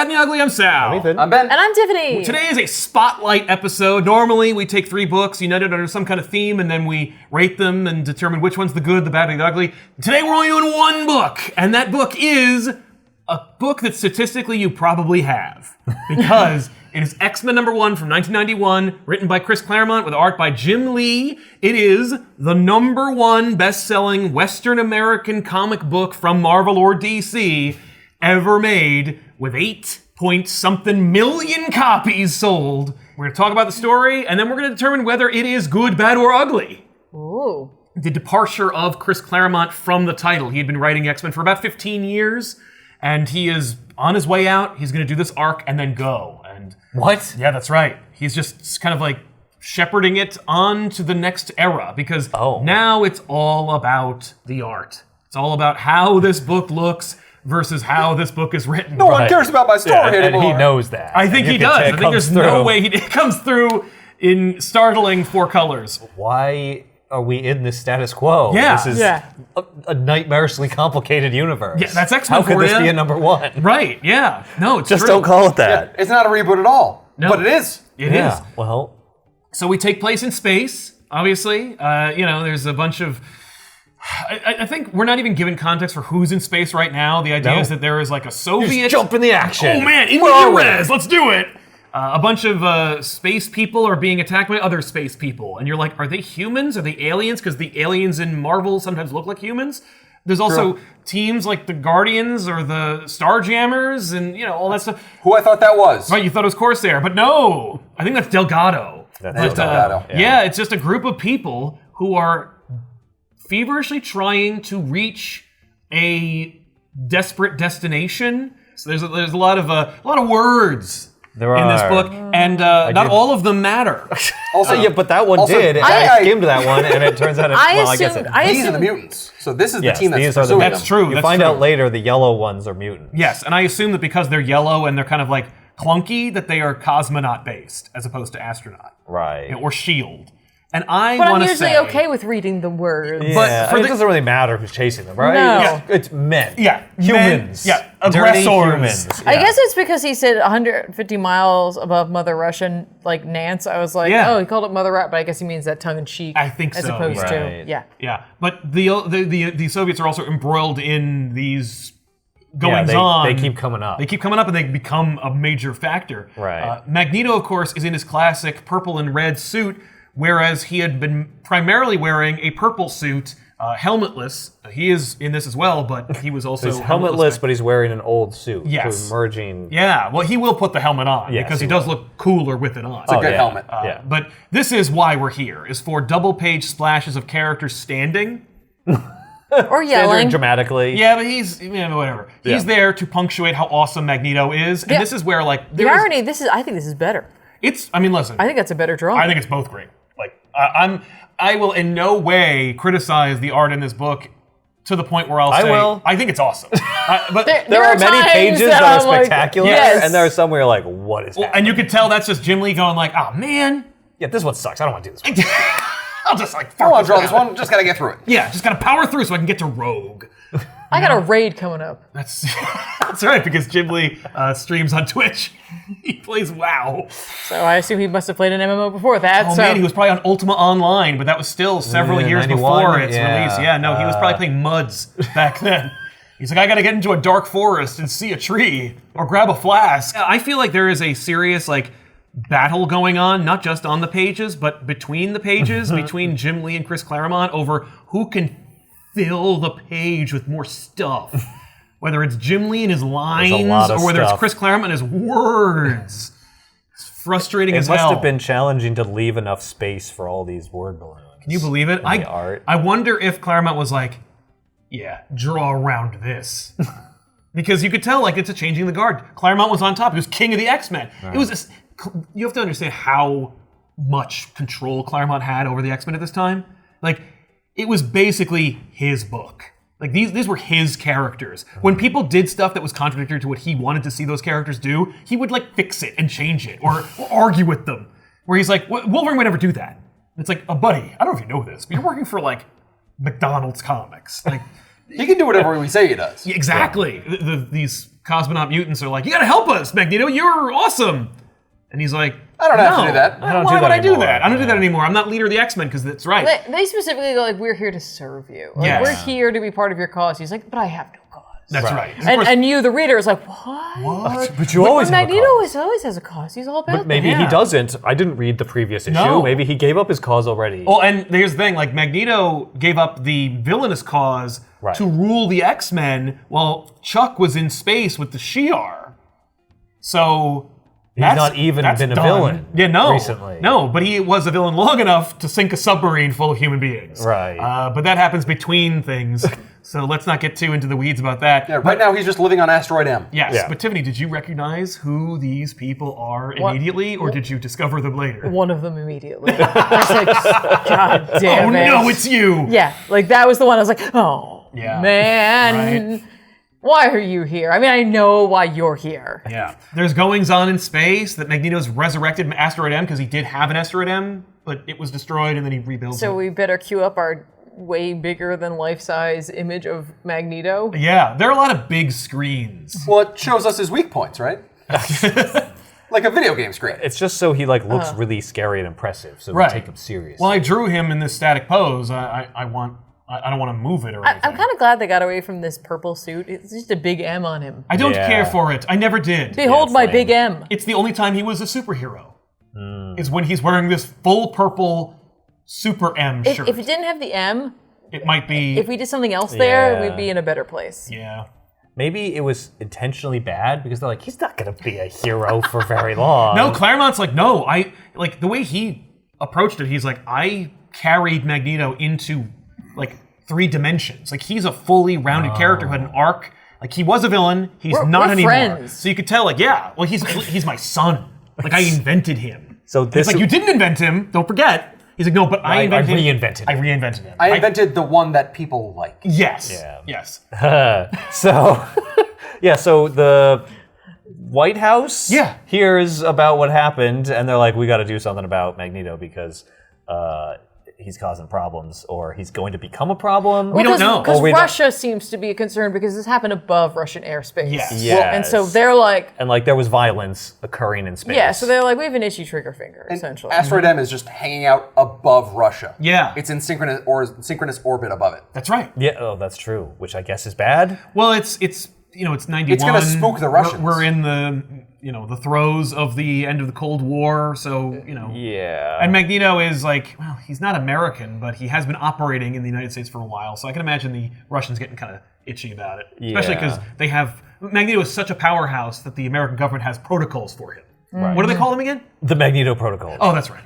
and the Ugly. I'm Sal. I'm Ethan. I'm Ben. And I'm Tiffany. Today is a spotlight episode. Normally, we take 3 books, united under some kind of theme, and then we rate them and determine which one's the good, the bad, and the ugly. Today, we're only doing 1 book, and that book is a book that statistically you probably have, because it is X-Men #1 from 1991, written by Chris Claremont with art by Jim Lee. It is the #1 best-selling Western American comic book from Marvel or DC ever made, with 8-point-something million copies sold. We're going to talk about the story, and then we're going to determine whether it is good, bad, or ugly. Ooh. The departure of Chris Claremont from the title. He had been writing X-Men for about 15 years, and he is on his way out. He's going to do this arc and then go. And What? yeah, that's right. He's just kind of like shepherding it on to the next era, because now it's all about the art. It's all about how this book looks versus how this book is written. No one cares about my story anymore. And he knows that. I think he does. I think there's no way it comes through in startling 4 colors. Why are we in this status quo? Yeah. This is a nightmarishly complicated universe. Yeah, that's X-Men How could for this ya. be a #1? Right, yeah. No, it's Just true. don't call it that. Yeah, it's not a reboot at all. No. But it is. It is. Well, So we take place in space, obviously. There's a bunch of... I think we're not even given context for who's in space right now. The idea is that there is like a Soviet... just jump in the action. Oh man, in the res, let's do it! A bunch of space people are being attacked by other space people. And you're like, are they humans? Are they aliens? Because the aliens in Marvel sometimes look like humans. There's also teams like the Guardians or the Starjammers and, all that stuff. Who I thought that was. Right, you thought it was Corsair, but no! I think that's Delgado. That's Delgado. Yeah, it's just a group of people who are feverishly trying to reach a desperate destination. So there's a lot of words in this book, and not all of them matter. Also, but that one did. I skimmed that one, and it turns out I guess These are the mutants. So this is the team that's these are the pursuing That's them. true. You that's find true. out later the yellow ones are mutants. Yes, and I assume that because they're yellow and they're kind of like clunky, that they are cosmonaut based as opposed to astronaut. Right. Or shield. And I But I'm want to usually say, okay with reading the words. Yeah, for it the- doesn't really matter who's chasing them, right? No. Yeah. It's men. Yeah, Humans. men, yeah, Dirty aggressors. humans. I guess it's because he said 150 miles above Mother Russian, like Nance. I was like, Yeah. he called it Mother Rat, but I guess he means that tongue in cheek. I think as so, opposed right. to, Yeah, but the Soviets are also embroiled in these goings they on. keep coming up. They keep coming up, and they become a major factor. Right. Magneto, of course, is in his classic purple and red suit, whereas he had been primarily wearing a purple suit, helmetless. He is in this as well, but he was also He's helmetless, but he's wearing an old suit. Yes. So merging. Yeah, well, he will put the helmet on, Yes, because he he does look cooler with it on. It's a good helmet. Yeah. But this is why we're here, is for double-page splashes of characters standing. or yelling. Dramatically. Yeah, but he's, whatever. He's there to punctuate how awesome Magneto is, and Yeah. this is where, like, The irony, I think this is better. listen, I think that's a better draw. I think it's both great. Like, I will in no way criticize the art in this book to the point where I'll say, will. I think it's awesome. But There are many times pages that that are I'm like, spectacular, yes. and there are some where you're like, what is happening? and you could tell that's just Jim Lee going like, oh man, Yeah, this one sucks. I don't want to do this one. I'll just like, I don't want to draw this one. Just got to get through it. yeah, just gotta power through so I can get to Rogue. I got a raid coming up. That's right, because Jim Lee streams on Twitch. He plays WoW. So I assume he must have played an MMO before that. Oh so man, he was probably on Ultima Online, but that was still several Yeah, years 91, before its yeah. release. Yeah, no, he was probably playing Muds back then. He's like, I gotta get into a dark forest and see a tree or grab a flask. I feel like there is a serious battle going on, not just on the pages, but between the pages, between Jim Lee and Chris Claremont over who can fill the page with more stuff. Whether it's Jim Lee and his lines, lot of or whether it's stuff. Chris Claremont and his words. It's frustrating as It must hell. have been challenging to leave enough space for all these word balloons. Can you believe it? the art. I wonder if Claremont was like, yeah, draw around this. Because you could tell, it's a changing the guard. Claremont was on top. He was king of the X-Men. Right. It was you have to understand how much control Claremont had over the X-Men at this time. It was basically his book. These were his characters. When people did stuff that was contradictory to what he wanted to see those characters do, he would fix it and change it or argue with them. Where he's like, Wolverine would never do that. It's like, buddy, I don't know if you know this, but you're working for McDonald's comics. He can do whatever we say he does. Exactly. These cosmonaut mutants are like, you gotta help us, Magneto, you're awesome. And he's like, I don't have to do that. Why would I do that? I don't do that anymore. I'm not leader of the X-Men because that's right. They specifically go like, we're here to serve you. Like, Yes. we're here to be part of your cause. He's like, but I have no cause. That's right. And you, the reader, is like, what? But you always have a Magneto cause. always has a cause. He's all about But maybe that. he doesn't. I didn't read the previous issue. No. Maybe he gave up his cause already. Well, and here's the thing, like Magneto gave up the villainous cause to rule the X-Men while Chuck was in space with the Shi'ar. So He's not even been a villain recently. No, but he was a villain long enough to sink a submarine full of human beings. Right. But that happens between things, so let's not get too into the weeds about that. Yeah, right now he's just living on Asteroid M. Yes, Yeah. but Tiffany, did you recognize who these people are immediately, or did you discover them later? One of them immediately. I was like, God damn it. Oh no, it's you! Yeah, like that was the one I was like, oh, Yeah. man. Right. Why are you here? I mean, I know why you're here. Yeah. There's goings on in space that Magneto's resurrected Asteroid M because he did have an Asteroid M, but it was destroyed and then he rebuilt it. So we better queue up our way bigger than life-size image of Magneto. Yeah, there are a lot of big screens. Well, it shows us his weak points, right? Like a video game screen. It's just so he looks really scary and impressive, so we take him seriously. Well, I drew him in this static pose. I don't want to move it or anything. I'm kind of glad they got away from this purple suit. It's just a big M on him. I don't care for it. I never did. Behold my big M. It's the only time he was a superhero. Is when he's wearing this full purple Super M shirt. If it didn't have the M, it might be... if we did something else there, we'd be in a better place. Yeah. Maybe it was intentionally bad because they're like, he's not going to be a hero for very long. No, Claremont's like, no, like the way he approached it, he's like, I carried Magneto into like 3 dimensions. Like he's a fully rounded character who had an arc. Like he was a villain, he's not anymore. Friends. So you could tell, like, yeah, well, he's my son. Like I invented him. So this it's like, you didn't invent him, don't forget. He's like, no, but I reinvented him. I reinvented him. I invented the one that people like. Yes. Yeah. Yes. So, so the White House hears about what happened, and they're like, we got to do something about Magneto because he's causing problems, or he's going to become a problem. We don't know. Because Russia seems to be a concern because this happened above Russian airspace. Yes. And so they're like... And like there was violence occurring in space. Yeah, so they're like, we have an itchy trigger finger, essentially. Asteroid M is just hanging out above Russia. Yeah. It's in synchronous orbit above it. That's right. Yeah, oh, that's true, which I guess is bad. Well, it's 91. It's gonna spook the Russians. We're in the the throes of the end of the Cold War, so Yeah. And Magneto is like, well, he's not American, but he has been operating in the United States for a while, so I can imagine the Russians getting kind of itchy about it, especially because they have Magneto is such a powerhouse that the American government has protocols for him. Right. What do they call them again? The Magneto Protocol. Oh, that's right.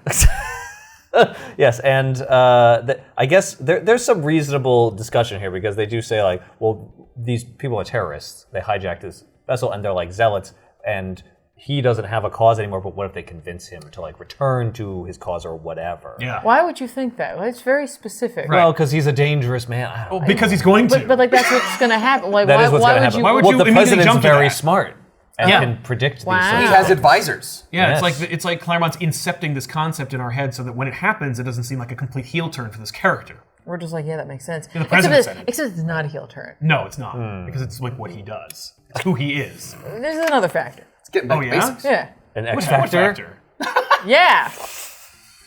Yes, and I guess there's some reasonable discussion here because they do say like, well, these people are terrorists. They hijacked this vessel and they're like zealots, and he doesn't have a cause anymore. But what if they convince him to like return to his cause or whatever? Yeah. Why would you think that? Well, it's very specific. Well, because he's a dangerous man. I don't know. Because he's going to. But like that's what's going to happen. Like That is what's going to happen. Why would well, you the immediately president's jump to very that? smart and can predict these Wow. sorts He of has things. advisors. Yeah, Yes. it's like Claremont's incepting this concept in our head so that when it happens, it doesn't seem like a complete heel turn for this character. We're just like, yeah, that makes sense. the president said it. Except it's not a heel turn. No, it's not, because it's like what he does. It's who he is. There's another factor. It's getting back to yeah? basics. Yeah. An What X factor. Yeah.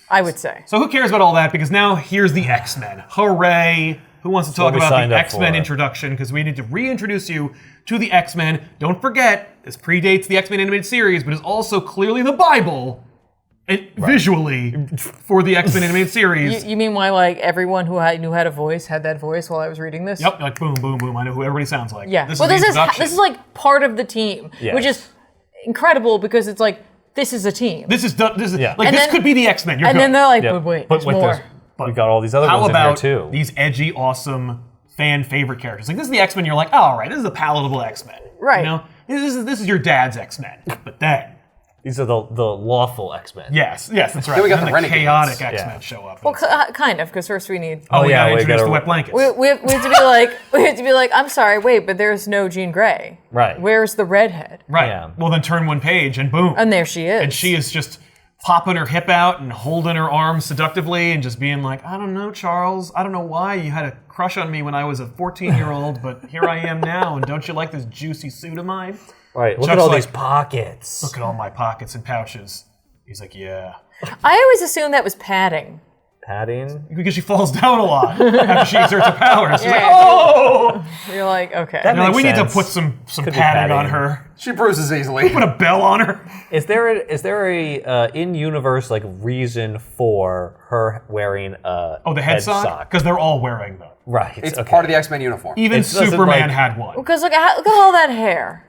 I would say. So who cares about all that? Because now here's the X-Men. Hooray! Who wants to talk what we about signed the up X-Men for. introduction? Because we need to reintroduce you to the X-Men. Don't forget, this predates the X-Men animated series, but is also clearly the Bible, and visually, for the X-Men animated series. You mean why like everyone who knew how to voice had that voice while I was reading this? Yep, like boom, boom, boom. I know who everybody sounds like. Yeah. This Well, is the this introduction. is like part of the team, Yes. which is incredible because it's like this is a team. This is like And this then- could be the X-Men. You're and good. then they're like, Yeah. but wait, but there's with more. those, we got all these other How ones about in here too. these edgy, awesome, fan favorite characters? Like this is the X-Men. You're like, oh, all right, this is a palatable X-Men. Right. You know, this is your dad's X-Men. But then, These are the lawful X-Men. yes, that's right. Then we got And the then Renegades. chaotic X-Men Yeah. show up. Well, kind of, because first we need. oh yeah, we introduce gotta- the wet blankets. We have to be like, I'm sorry, wait, but there's no Jean Grey. Right. Where's the redhead? right. Yeah. Well, then turn one page and boom. And there she is. And she is just popping her hip out and holding her arms seductively and just being like, I don't know, Charles. I don't know why you had a crush crush on me when I was a 14-year-old, but here I am now, and don't you like this juicy suit of mine? Right, look Chuck's at all like, these pockets. Look at all my pockets and pouches. He's like, yeah. I always assumed that was padding. Padding? Because she falls down a lot after she exerts her powers. She's like, Yeah. oh! You're like, okay. That They're like, we makes need to sense. put some Could be padding on padding. her. She bruises easily. Put a bell on her. Is there a in-universe like reason for her wearing a The head sock? Because they're all wearing them. Right. It's okay. part of the X-Men uniform. Even It doesn't, Superman like- had one. Because look at all that hair.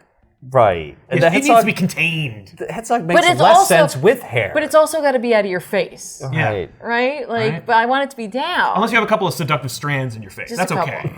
Right. And It the needs head to be contained. sock makes it's less also- sense with hair. But it's also got to be out of your face, Yeah. Right. right? Like, Right. but I want it to be down. Unless you have a couple of seductive strands in your face. Just That's a couple. okay.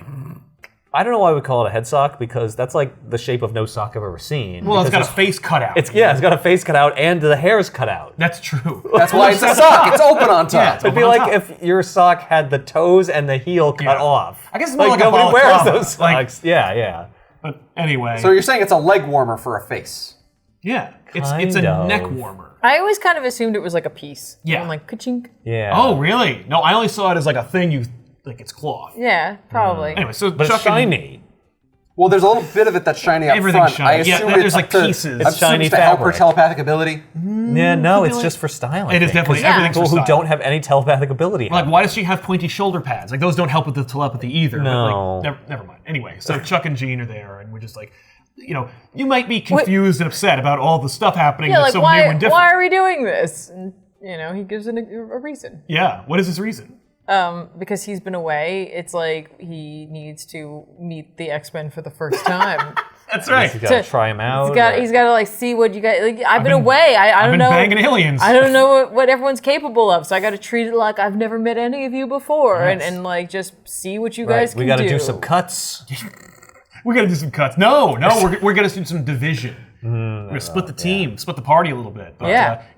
I don't know why we call it a head sock because that's like the shape of no sock I've ever seen. Well, it's got Because a face cut out. it's got a face cut out and the hair's cut out. That's true. That's why it's a sock. It's open on Yeah, top. it's It'd be open on like top. if your sock had the toes and the heel cut Yeah. off. I guess it's more like a nobody wears balaclava. those Like- socks. Yeah. But anyway. So you're saying it's a leg warmer for a face? yeah. It's a Kind of. neck warmer. I always kind of assumed it was like a piece. Yeah. I'm like, ka-chink. Yeah. Oh, really? No, I only saw it as like a thing you, like it's cloth. Yeah, probably. Anyway, so But Chuck it's shiny. Well, there's a little bit of it that's shiny up Everything's front. I shiny. Yeah, assume there's it's like to, pieces. I It's assume shiny to help her fabric. telepathic ability. Yeah, no, it's just for style. I It is think, definitely 'cause everything's people for who style. don't have any telepathic ability. Like, why does she have pointy shoulder pads? Like, those don't help with the telepathy either. No. But, like, never mind. Anyway, so Chuck and Jean are there, and we're just like, you might be confused and upset about all the stuff happening Yeah, that's like so new and why different. why are we doing this? And, he gives it a reason. Yeah, what is his reason? Because he's been away, it's like he needs to meet the X-Men for the first time. That's right. You gotta try them out. He's got to like see what you guys. Like, I've been away. I I've don't been know. banging aliens. I don't know what everyone's capable of, so I got to treat it like I've never met any of you before, Yes. and like just see what you Right, guys can we do. gotta do some cuts. We gotta do some cuts. No, we're gonna do some division. We're gonna split the team, split the party a little bit. But,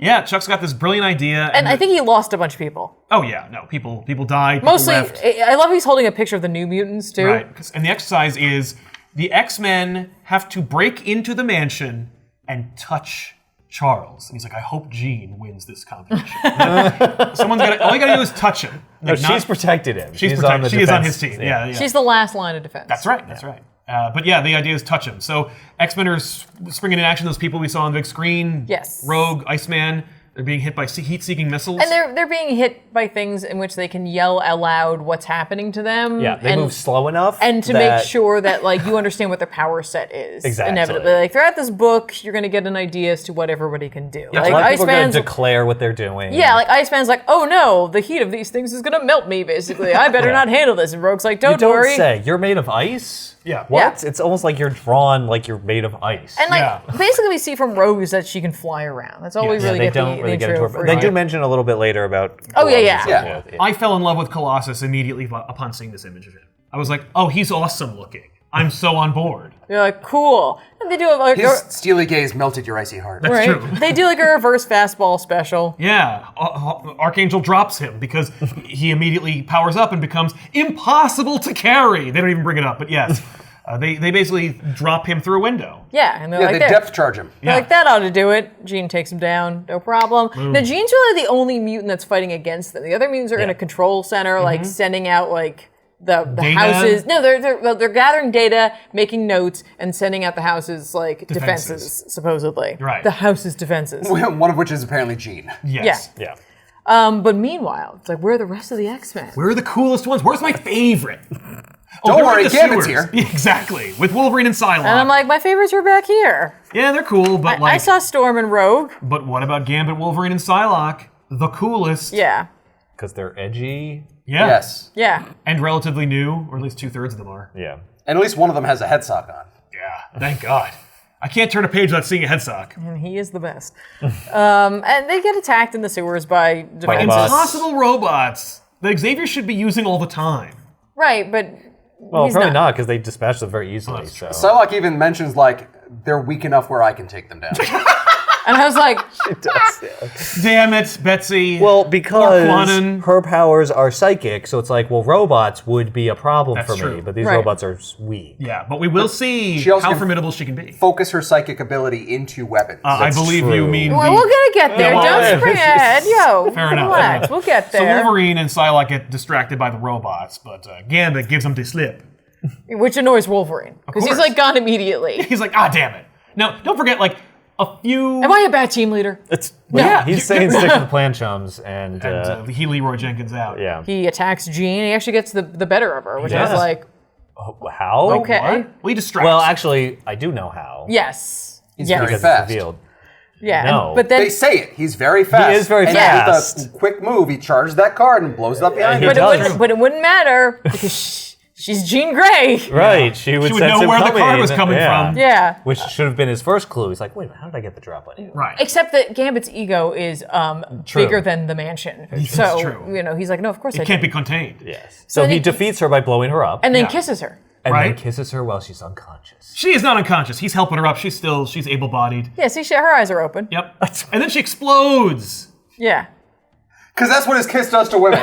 Yeah. Chuck's got this brilliant idea. And I think he lost a bunch of people. Oh yeah, no, people died. People Mostly, left. I love he's holding a picture of the New Mutants too. Right. And the exercise is the X-Men have to break into the mansion and touch Charles. And he's like, I hope Jean wins this competition. All you gotta do is touch him. No, Like, she's protected him. She's on the protected. She is on defense. his team. Yeah. She's the last line of defense. That's right. That's right. But yeah, the idea is touch him. So X-Men are springing in action. Those people we saw on the big screen. Yes. Rogue, Iceman. They're being hit by heat-seeking missiles. And they're being hit by things in which they can yell aloud what's happening to them. Yeah, they and, move slow enough. and to that- make sure that like you understand what their power set is. Exactly. Inevitably, like throughout this book, you're gonna get an idea as to what everybody can do. Yeah, like a lot of people are going Iceman's, to declare what they're doing. yeah, like Iceman's like, oh no, the heat of these things is gonna melt me. Basically, I better Yeah. not handle this. And Rogue's like, You don't don't worry. say. You're made of ice? Yeah. What? Yeah. It's almost like you're drawn like you're made of ice. And like Yeah. basically, we see from Rogue is that she can fly around. That's all we Yeah, really they get don't the really get intro into it. for They it. do mention a little bit later about. Oh, yeah, yeah. Colossus and so forth. I fell in love with Colossus immediately upon seeing this image of him. I was like, oh, he's awesome looking. I'm so on board. You're like, cool. And they do like His steely gaze melted your icy heart. That's right? true. They do like a reverse fastball special. Yeah, Archangel drops him because he immediately powers up and becomes impossible to carry. They don't even bring it up, but yes. They basically drop him through a window. Yeah, and they're Yeah, like, they there. depth charge him. They're like, that ought to do it. Jean takes him down, no problem. Now, Jean's really the only mutant that's fighting against them. The other mutants are in a control center, like sending out like the Data? houses. No, they're gathering data, making notes, and sending out the houses like defenses supposedly. Right. The house's defenses. One of which is apparently Jean. Yes. Yeah. But meanwhile, it's like, where are the rest of the X-Men? Where are the coolest ones? Where's my favorite? Oh, Don't they're worry, in the Gambit's sewers. here. Exactly, with Wolverine and Psylocke. And I'm like, my favorites are back here. yeah, they're cool, but I saw Storm and Rogue. But what about Gambit, Wolverine, and Psylocke? The coolest. Yeah. Because they're edgy. Yeah. Yes. Yeah. And relatively new, or at least 2/3 of them are. Yeah. And at least one of them has a head sock on. Yeah, thank God. I can't turn a page without seeing a head sock. And he is the best. And they get attacked in the sewers by defenses. robots. Impossible robots that Xavier should be using all the time. Right, but Well, he's probably not. not because they dispatch them very easily. So. Psylocke even mentions, like, they're weak enough where I can take them down. And I was like, It does, yeah. Damn it, Betsy. Well, because Quanon. her powers are psychic, so it's like, well, robots would be a problem That's for true. me, but these Right. robots are weak. Yeah, but we will see She also how can formidable she can be. Focus her psychic ability into weapons. I believe true. you mean well, the... we're gonna get there. well, Don't yeah. spring ahead. Yo, Fair enough. relax. We'll get So there. Wolverine and Psylocke get distracted by the robots, but Gambit gives them the slip. Which annoys Wolverine. Because he's course. like gone immediately. He's like, ah, damn it. Now, don't forget, like, a few... Am I a bad team leader? Yeah, he's saying stick to the plan, chums, and he Leroy Jenkins out. yeah. He attacks Jean. He actually gets the better of her, which I does. was like, How? Okay. What? Well, he distracts. Well, actually, I do know how. yes. He's yes. very Because fast. it's revealed. Yeah. No. But then They say it. He's very fast. is very and fast. with a quick move, he charges that card and blows it up behind he him. does. but it wouldn't matter because she's Jean Grey. Right, she would She would sense know him where the coming. card was coming from. Yeah. Which should have been his first clue. He's like, wait a minute, how did I get the drop on you? Right. Except that Gambit's ego is True. bigger than the mansion. That's So, true. you know, he's like, no, of course I It can't do. be contained. Yes. So then he he- defeats her by blowing her up. And then Yeah. kisses her. and Right. then kisses her while she's unconscious. She is not unconscious. He's helping her up. She's able-bodied. Yeah, see, her eyes are open. Yep. And then she explodes. Yeah. Because that's what his kiss does to women.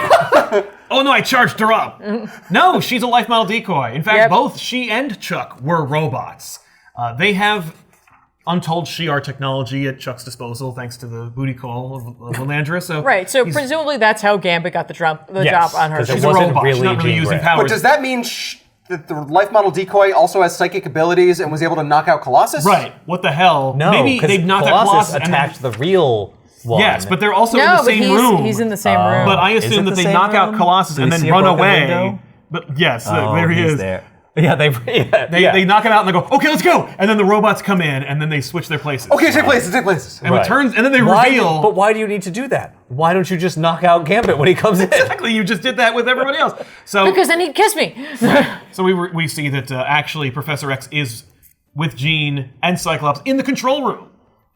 Oh no, I charged her up. No, she's a life model decoy. In fact, Yep. both she and Chuck were robots. They have untold Shi'ar technology at Chuck's disposal, thanks to the booty call of Lilandra. So Right, so he's- presumably that's how Gambit got the job Yes, on her. 'cause it she's a wasn't robot. She's really not really Jean using Grey. powers. But does that mean that the life model decoy also has psychic abilities and was able to knock out Colossus? Right. What the hell? No, Maybe because they've knocked out Colossus Colossus and attacked the real one. yes, but they're also in No, the but same room. he's in the same room. But I Is assume it that the they same knock out room? Colossus Do and we then see a run broken away. window? But yes, Oh, there he he's is. there. Yeah, They knock him out and they go, okay, let's go. And then the robots come in and then they switch their places. Okay, take places. And Right. it turns, and then they Why reveal. but why do you need to do that? Why don't you just knock out Gambit when he comes in? Exactly, you just did that with everybody else. So, Because then he'd kiss me. so we see that actually Professor X is with Jean and Cyclops in the control room,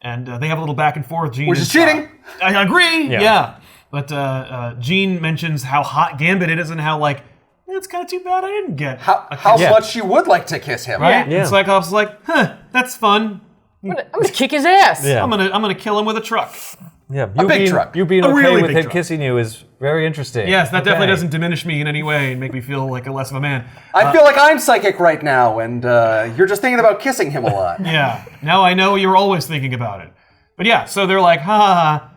and they have a little back and forth. Jean Which is cheating. I agree. Yeah. Yeah. But Jean mentions how hot Gambit is and how like it's kind of too bad I didn't get How a kiss. Yeah. much she would like to kiss him. Right? Yeah. And Cyclops is like, huh, that's fun. I'm gonna kick his ass. Yeah. I'm gonna kill him with a truck. Yeah, big truck. You being A okay really with big him truck. kissing you is very interesting. Yes, that definitely Okay. doesn't diminish me in any way and make me feel like a less of a man. I feel like I'm psychic right now, and you're just thinking about kissing him a lot. Yeah. Now I know you're always thinking about it. But yeah, so they're like, ha ha ha.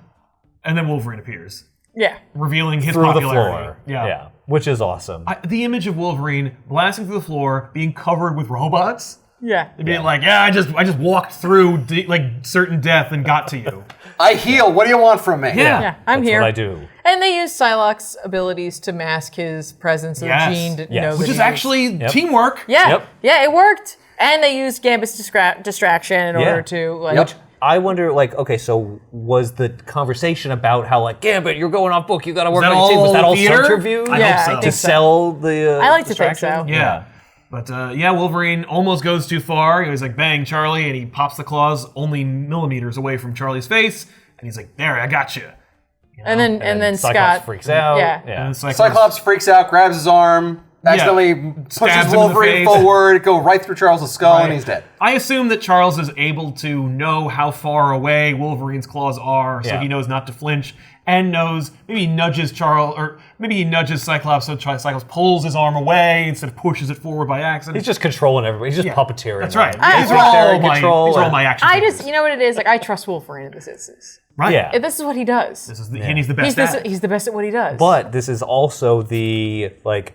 And then Wolverine appears, Yeah. revealing his through the popularity. floor. Yeah. Which is awesome. The image of Wolverine blasting through the floor, being covered with robots, Yeah. and being like, yeah, I just walked through like certain death and got to you. I heal. What do you want from me? Yeah, I'm That's here. what I do. And they use Psylocke's abilities to mask his presence so Yes. Jean didn't Yes. know Which Which that is he was- actually teamwork. Yeah, Yep. yeah, it worked. And they used Gambit's distraction in order to like. Yep. I wonder, like, okay, so was the conversation about how, like, Gambit, you're going off book, you gotta work that on your team, was all that all theater? subterfuge? I Yeah, hope so. I to think so. sell the I like to think distraction? so. Yeah. But yeah, Wolverine almost goes too far. He was like, bang, Charlie, and he pops the claws only millimeters away from Charlie's face. And he's like, there, I got you. And then Cyclops Scott freaks out. Yeah. And Cyclops freaks out, grabs his arm, accidentally Stabs pushes him in the Wolverine face. forward, go right through Charles' skull, and he's dead. I assume that Charles is able to know how far away Wolverine's claws are, so Yeah. he knows not to flinch, and knows maybe he nudges Charles, or maybe he nudges Cyclops so Cyclops pulls his arm away instead of pushes it forward by accident. He's just controlling everybody. He's just puppeteering. That's right. them. I- These are well- all They're in my control these are all and- my action I figures. just, you know what it is? Like, I trust Wolverine in this instance. right. Yeah. This is what he does. This is and he's the best He's, at it. he's the best at what he does. But this is also the, like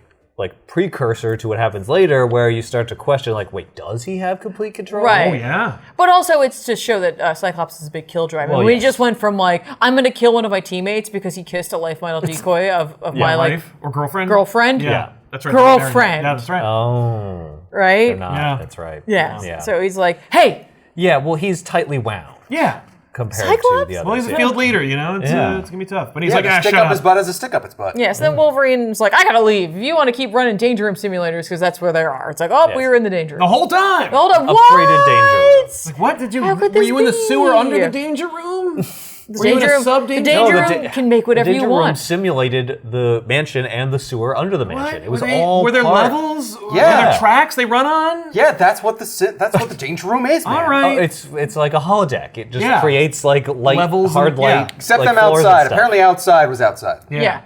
precursor to what happens later, where you start to question, like, wait, does he have complete control? Right. Oh yeah. But also, it's to show that Cyclops is a big kill driver. Well, We yes. just went from like, I'm going to kill one of my teammates because he kissed a life model decoy of my like Wife or girlfriend? girlfriend. Yeah. That's right. Girlfriend. Yeah, that's right. Oh, Right? they're not. Yeah. That's right. Yeah. Yeah. So he's like, hey, Yeah, well, he's tightly wound yeah. compared to Cyclops? the others. Well, he's a yeah. field leader, you know? It's, Yeah. it's gonna be tough. But he's Yeah, like, to stick shut up up. his butt as a stick up its butt. yeah. So then Wolverine's like, I gotta leave. If you want to keep running danger room simulators, because that's where they are. It's like, oh, we were in the danger room. The whole time. Hold up, Upgraded danger room. what? Like, what did you? How could Were this you in the be? sewer under the danger room? The Were you in a danger room, sub-danger? the danger No, room can make whatever the you danger room want. simulated the mansion and the sewer under the mansion. It was all Were there part- levels? Were Yeah. there tracks they run on? Yeah, that's what the danger room is, man. All Oh, right. it's like a holodeck. It just Yeah. creates like light, Levels hard and- light. yeah. Except like them floors and outside. stuff. Apparently, outside was outside. Yeah.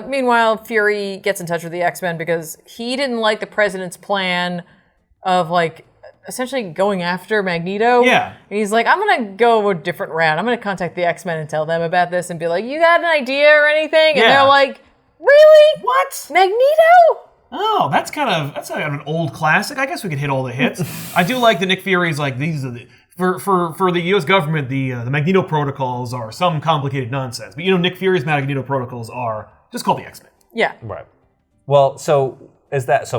Meanwhile, Fury gets in touch with the X-Men because he didn't like the president's plan of like essentially going after Magneto. Yeah. And he's like, I'm gonna go a different route. I'm gonna contact the X-Men and tell them about this and be like, you got an idea or anything? And Yeah. they're like, really? What? Magneto? Oh, that's kind of an old classic. I guess we could hit all the hits. I do like that Nick Fury's like, these are the for the U.S. government, the Magneto protocols are some complicated nonsense. But Nick Fury's Magneto protocols are just call the X-Men. Yeah. Right. Well, so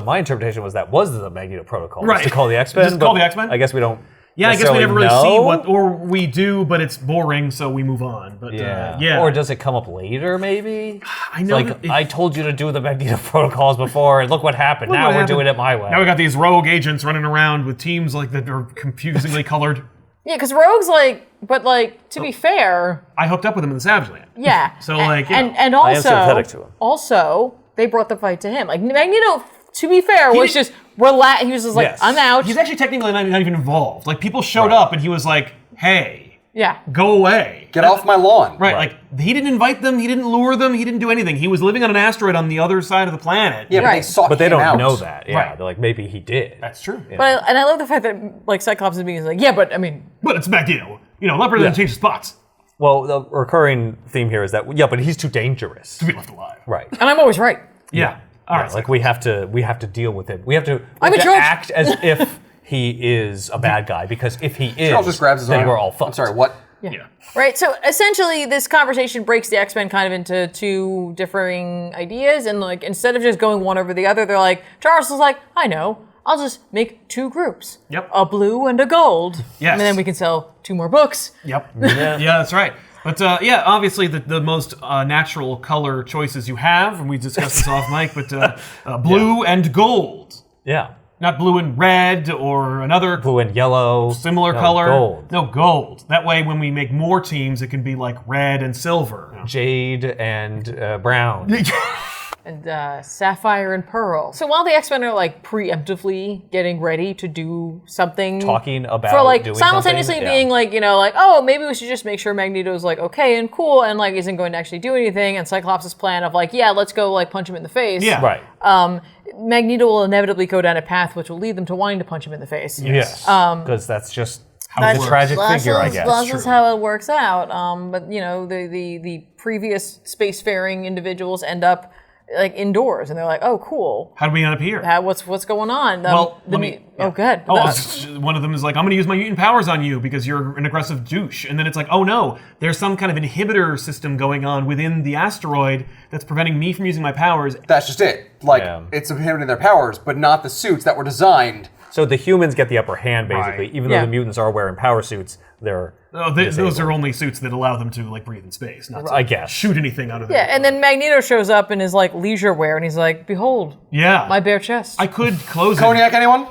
my interpretation was the Magneto protocol was Right. to call the X-Men. Just call but the X-Men? I guess we don't. Yeah, I guess we necessarily never really know. see what, or we do, but it's boring, so we move on. But yeah. Or does it come up later? Maybe. I know Like that it- I told you to do the Magneto protocols before, and look what happened. Look now what we're happened. doing it my way. Now we got these rogue agents running around with teams like that are confusingly colored. Yeah, because Rogue's like, but like, to be fair, I hooked up with him in the Savage Land. yeah. So, and, like, and, yeah. and I am sympathetic to him. also, they brought the fight to him. Like, Magneto, to be fair, was didn't- just relax. He was just like, Yes. I'm out. He's actually technically not even involved. Like, people showed Right. up and he was like, hey, yeah. go away. Get off my lawn. Right, like, he didn't invite them, he didn't lure them, he didn't do anything. He was living on an asteroid on the other side of the planet. Yeah, but they Right. sought But they him don't out. know that. Yeah, Right. they're like maybe he did. That's true. But I love the fact that like Cyclops is being like, yeah, but I mean, But it's Magneto. Leopard doesn't change spots Well, the recurring theme here is that but he's too dangerous. to be left alive. Right. and I'm always right. Yeah. All right. Like we have to deal with him. We have to I'm in charge. act as if he is a bad guy because if he is, Charles just grabs his then arm. we're all fucked. I'm sorry, what? yeah. Right. So essentially, this conversation breaks the X-Men kind of into two differing ideas, and like instead of just going one over the other, they're like, Charles is like, I know, I'll just make two groups. Yep. A blue and a gold. Yes. And then we can sell 2 more books. Yep. Yeah, that's right. But obviously the most natural color choices you have, and we discussed this off mic, but blue and gold. Yeah. Not blue and red or another Blue and yellow. similar No, color. Gold. No, gold. That way when we make more teams, it can be like red and silver. Jade and brown. And Sapphire and Pearl. So while the X-Men are like preemptively getting ready to do something, Talking about for like doing simultaneously something, being like, oh, maybe we should just make sure Magneto's like okay and cool and like isn't going to actually do anything. And Cyclops' plan of like, yeah, let's go like punch him in the face. Yeah. Right. Magneto will inevitably go down a path which will lead them to wanting to punch him in the face. Yes. Because that's just it a works. tragic figure, I guess. That's just how it works out. But the previous spacefaring individuals end up like indoors, and they're like, "Oh, cool. How do we end up here? What's going on?" Well, let me- Oh, good. One of them is like, I'm going to use my mutant powers on you because you're an aggressive douche. And then it's like, oh no, there's some kind of inhibitor system going on within the asteroid that's preventing me from using my powers. That's just it. Like, Yeah. it's inhibiting their powers, but not the suits that were designed. So the humans get the upper hand, basically. Right. Even though Yeah. the mutants are wearing power suits, they're Those disabled. are only suits that allow them to like breathe in space, not to I guess. shoot anything out of there. Yeah, and then Magneto shows up in his like leisure wear, and he's like, "Behold, Yeah. my bare chest." I could close it. Cognac, anyone?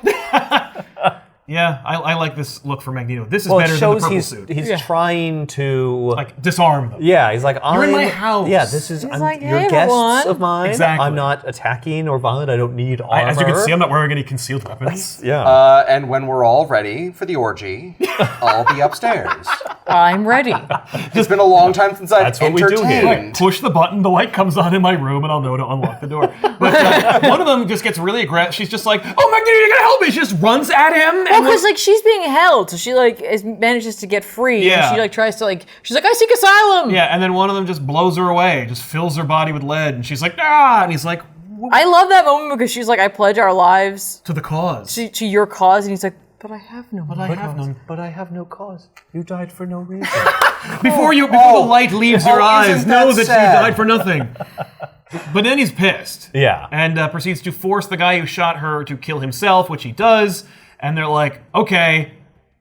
Yeah, I like this look for Magneto. This is Well, it better than the shows purple he's suit. he's trying to Like, disarm them. yeah, he's like, You're in my I'm- house. Yeah, this is I'm, like, you're "Hey, guests everyone." of mine. Exactly. I'm not attacking or violent. I don't need armor. As you can see, I'm not wearing any concealed weapons. yeah. And when we're all ready for the orgy, I'll be upstairs. I'm ready. It's been a long time since I've That's what we do here. entertained. Push the button, the light comes on in my room, and I'll know to unlock the door. But one of them just gets really aggressive. She's just like, "Oh, Magneto, you gotta help me!" She just runs at him. Well, because like she's being held, so she like manages to get free. Yeah. And she like tries to like she's like, "I seek asylum." Yeah, and then one of them just blows her away, just fills her body with lead, and she's like, "Ah!" And he's like, I love that moment because she's like, "I pledge our lives "To the cause." to your cause," and he's like, "But I have no." I have none. But I have no cause. You died for no reason. Before the light leaves your eyes, isn't know that that sad? you died for nothing. But then he's pissed. Yeah. And proceeds to force the guy who shot her to kill himself, which he does. And they're like, okay,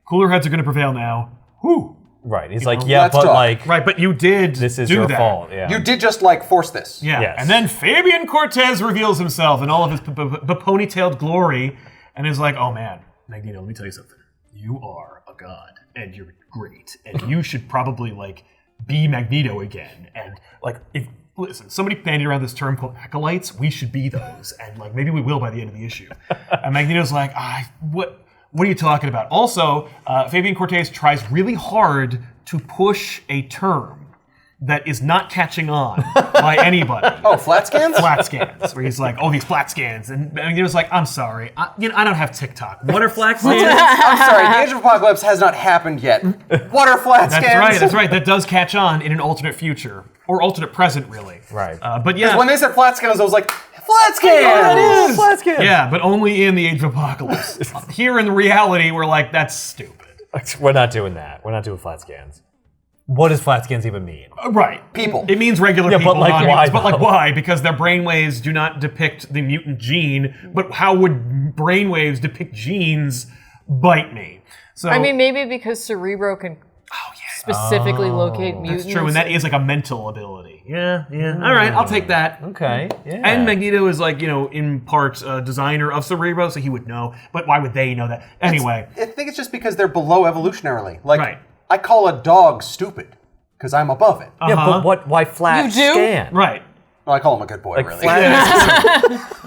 cooler heads are going to prevail now. Whew. Right. He's like, yeah, let's but talk. like, Right, but you did this is do your that. fault. Yeah. You did just, like, force this. Yeah. Yes. And then Fabian Cortez reveals himself in all of his ponytailed glory and is like, oh man, Magneto, let me tell you something. You are a god and you're great. And you should probably, like, be Magneto again. And like, if listen, somebody bandied around this term called Acolytes. We should be those, and like maybe we will by the end of the issue. And Magneto's like, what are you talking about? Also, Fabian Cortez tries really hard to push a term that is not catching on by anybody. Oh, flat scans? Flat scans, where he's like, oh, these flat scans. And Magneto's like, I'm sorry. I don't have TikTok. What are flat scans? I'm sorry, the Age of Apocalypse has not happened yet. What are flat scans? That's right. That does catch on in an alternate future. Or alternate present, really. Right. But yeah. When they said flat scans, I was like, flat scans! That is! Flat scans! Yeah, but only in the Age of Apocalypse. Here in the reality, we're like, that's stupid. We're not doing that. We're not doing flat scans. What does flat scans even mean? Right. People. It means regular Yeah, people. but like not why, mutants. But like though? why? Because their brainwaves do not depict the mutant gene. But how would brainwaves depict genes? Bite me. So I mean, maybe because Cerebro can specifically locate mutants. that's true, and that is like a mental ability. Yeah. All right, I'll take that. Okay. Yeah. And Magneto is like, in part a designer of Cerebro, so he would know. But why would they know that? Anyway. I think it's just because they're below evolutionarily. Like, Right. I call a dog stupid because I'm above it. Yeah, but why flat You do? scan? Right. Well, I call him a good boy, Like really. flat.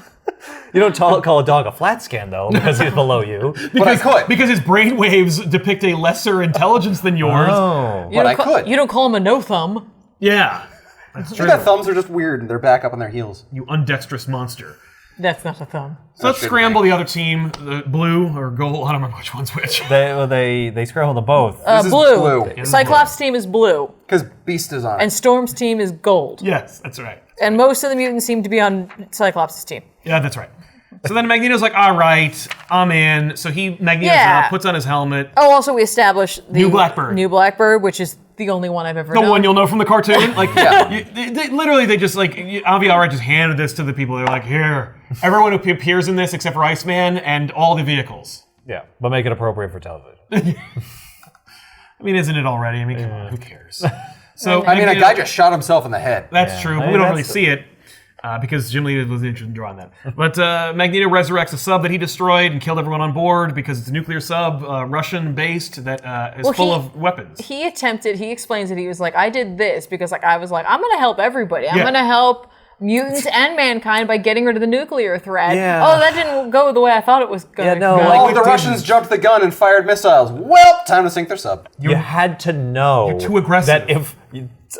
You don't call a dog a flat scan though, because he's below you. But I could. Because his brainwaves depict a lesser intelligence than yours. Oh. You But don't I could. You don't call him a no thumb. Yeah. That's Look true. at thumbs are just weird and they're back up on their heels. You undexterous monster. That's not a thumb. So let's scramble the other team, the blue or gold. I don't remember which one's which. They scramble them both. This is Blue. blue. Cyclops' team is blue, Because Beast is on it. and Storm's team is gold. Yes, that's right. And most of the mutants seem to be on Cyclops' team. Yeah, that's right. So then Magneto's like, all right, I'm in. So Magneto puts on his helmet. Oh, also we established the New Blackbird. New Blackbird, which is the only one I've ever The known. one you'll know from the cartoon. Like, Yeah. they just like, Avi Allred just handed this to the people. They're like, here, everyone who appears in this except for Iceman and all the vehicles. Yeah, but make it appropriate for television. I mean, isn't it already? I mean, come on, who cares? So I mean, a Magneto- guy just shot himself in the head. That's true, but I we mean, don't really that's see it because Jim Lee was interested in drawing that. But Magneto resurrects a sub that he destroyed and killed everyone on board because it's a nuclear sub, Russian-based, that is full of weapons. He explains it. He was like, I did this because I was like, I'm going to help everybody. I'm Yeah. going to help mutants and mankind by getting rid of the nuclear threat. Yeah. Oh, that didn't go the way I thought it was going to no, go. like- Oh, the Russians jumped the gun and fired missiles. Well, time to sink their sub. You had to know You're too aggressive. that if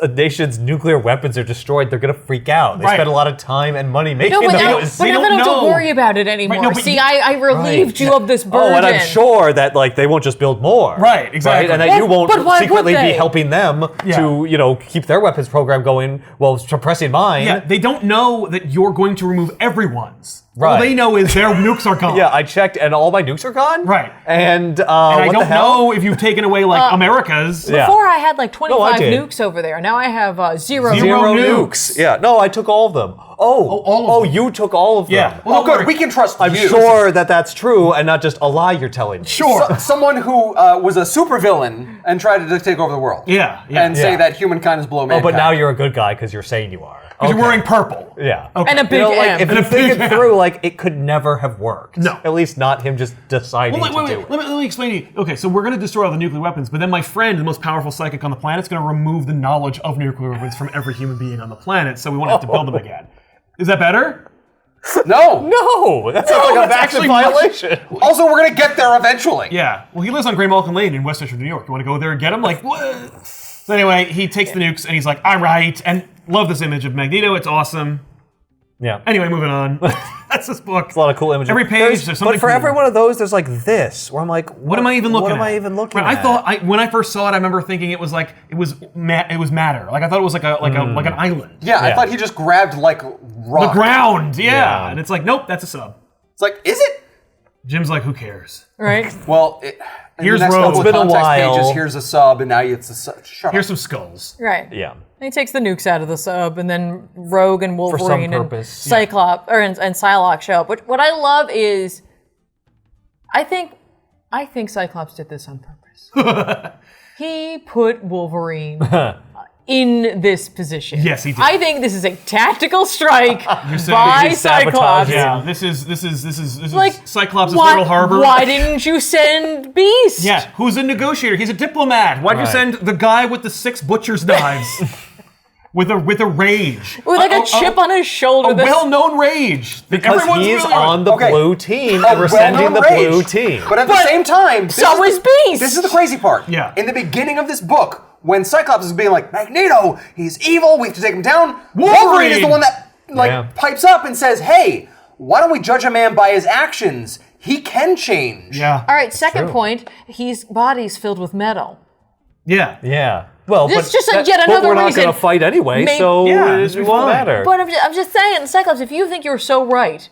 a nation's nuclear weapons are destroyed, they're going to freak out. They Right. spend a lot of time and money making No, but them. now, don't- but they now I don't don't have to know. worry about it anymore. no, but See, you- I relieved you of this burden. Oh, and I'm sure that they won't just build more. Right, exactly. And that Well, you won't but why would secretly be they? helping them to, keep their weapons program going while suppressing mine. Yeah, they don't know that you're going to remove everyone's. All Right. they know is their nukes are gone. Yeah, I checked and all my nukes are gone. Right. And, And I what the don't hell? know if you've taken away like America's. Yeah. Before I had like 25 did. nukes over there. Now I have zero. Zero Zero nukes. Yeah, no, I took all of them. all of them. You took all of them. Yeah. Well, don't good. worry. We can trust I'm you. sure that that's true and not just a lie you're telling me. Sure. Someone who was a supervillain and tried to take over the world. Yeah. And say Yeah. that humankind is below Oh, mankind. but now you're a good guy because you're saying you are. Because you're wearing purple. Yeah. Okay. And a big M. If And you a think big it M. through, it could never have worked. No. At least not him just deciding Well, to wait, do it. let me explain to you. Okay, so we're going to destroy all the nuclear weapons, but then my friend, the most powerful psychic on the planet, is going to remove the knowledge of nuclear weapons from every human being on the planet, so we won't have to build them again. Is that better? No. No, that sounds like a that's massive actually violation. Also, we're going to get there eventually. Yeah. Well, he lives on Gray Malkin Lane in Westchester, New York. You want to go there and get him? Like, what? So anyway, he takes the nukes and he's like, all right, and love this image of Magneto. It's awesome. Yeah. Anyway, moving on. That's this book. It's a lot of cool images. Every page, there's something But for cool. every one of those, there's like this, where I'm like, What am I even looking at? What am I even looking Right, at? I thought when I first saw it, I remember thinking it was matter. Like I thought it was like an island. Yeah, I Yeah. thought he just grabbed, The rock. ground, yeah. Yeah. And it's like, nope, that's a sub. It's like, is it? Jim's like, who cares? Right? Well, in Here's the next Rogue. couple It's of been a context while. pages, here's a sub, and now it's a sub. Shut Here's up. some skulls. Right. Yeah. And he takes the nukes out of the sub, and then Rogue and Wolverine and purpose. Cyclops and Psylocke show up. What I love is, I think Cyclops did this on purpose. He put Wolverine in this position. Yes, he did. I think this is a tactical strike saying by he's Cyclops. sabotaging. Yeah, this is Like, Cyclops' why, Pearl Harbor. Why didn't you send Beast? Yeah, who's a negotiator? He's a diplomat. Why'd you Right. send the guy with the 6 butcher's knives? with a rage. With like a chip on his shoulder. A well-known rage. that Because everyone's he's really on the Okay. blue team, A and we're sending the well-known blue rage. team. But at the same time, so is Beast. This is the crazy part. Yeah. In the beginning of this book, when Cyclops is being like, Magneto, he's evil, we have to take him down. Wolverine is the one that pipes up and says, hey, why don't we judge a man by his actions? He can change. Yeah. All right, second point, his body's filled with metal. Yeah. Yeah. Well, This but is just that- yet another but we're not reason. going to fight anyway, Make- so Yeah, it it's won't fine. matter. But I'm just saying, Cyclops, if you think you're so right,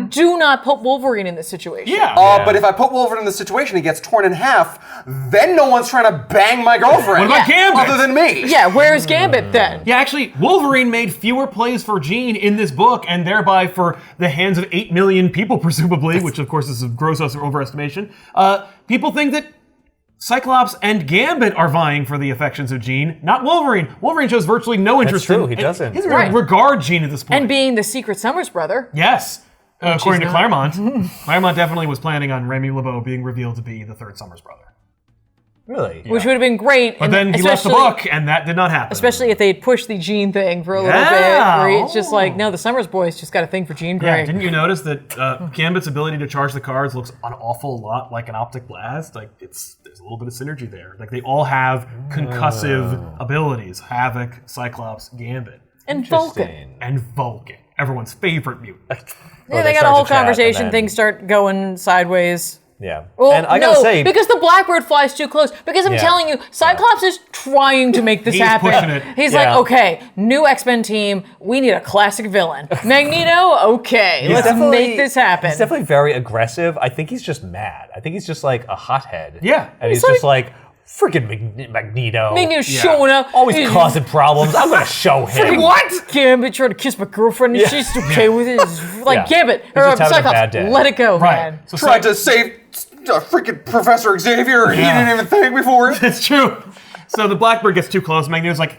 do not put Wolverine in this situation. Yeah. But if I put Wolverine in this situation, he gets torn in half, then no one's trying to bang my girlfriend. What about Gambit? Other than me. Yeah, where's Gambit then? Yeah, actually, Wolverine made fewer plays for Jean in this book, and thereby for the hands of 8 million people, presumably, which of course is a gross overestimation. People think that Cyclops and Gambit are vying for the affections of Jean, not Wolverine. Wolverine shows virtually no interest true, in. he doesn't. He doesn't Right. regard Jean at this point. And being the Secret Summers brother. Yes. According to not. Claremont. Claremont definitely was planning on Remy LeBeau being revealed to be the third Summers brother. Really? Which would have been great. But then he left the book, and that did not happen. Especially if they'd pushed the Jean thing for a little bit, Yeah. where it's just like, no, the Summers boys just got a thing for Jean Yeah, Grey. didn't you notice that Gambit's ability to charge the cards looks an awful lot like an optic blast? Like there's a little bit of synergy there. Like they all have concussive abilities: Havoc, Cyclops, Gambit, And Vulcan. Interesting. and Vulcan, everyone's favorite mutant. Yeah, Or they got a start whole to chat, and conversation, then- things start going sideways. Yeah. Well, and I no, gotta say, because the Blackbird flies too close. Because I'm Yeah. telling you, Cyclops is trying to make this He's happen. pushing it. He's Yeah. like, okay, new X-Men team, we need a classic villain. Magneto, okay, let's definitely- make this happen. he's definitely very aggressive. I think he's just mad. I think he's just like a hothead. Yeah. And he's He's just like, freaking Magneto. Magneto's showing up. Always He's- causing problems. I'm gonna show him. What? Gambit tried to kiss my girlfriend and Yeah. she's okay with it. It's like, Yeah. Gambit, He's or just having a bad Cyclops, day. let it go, Right. man. So Tried to save freaking Professor Xavier. He Yeah. didn't even think before. It's true. So the Blackbird gets too close. Magneto's like,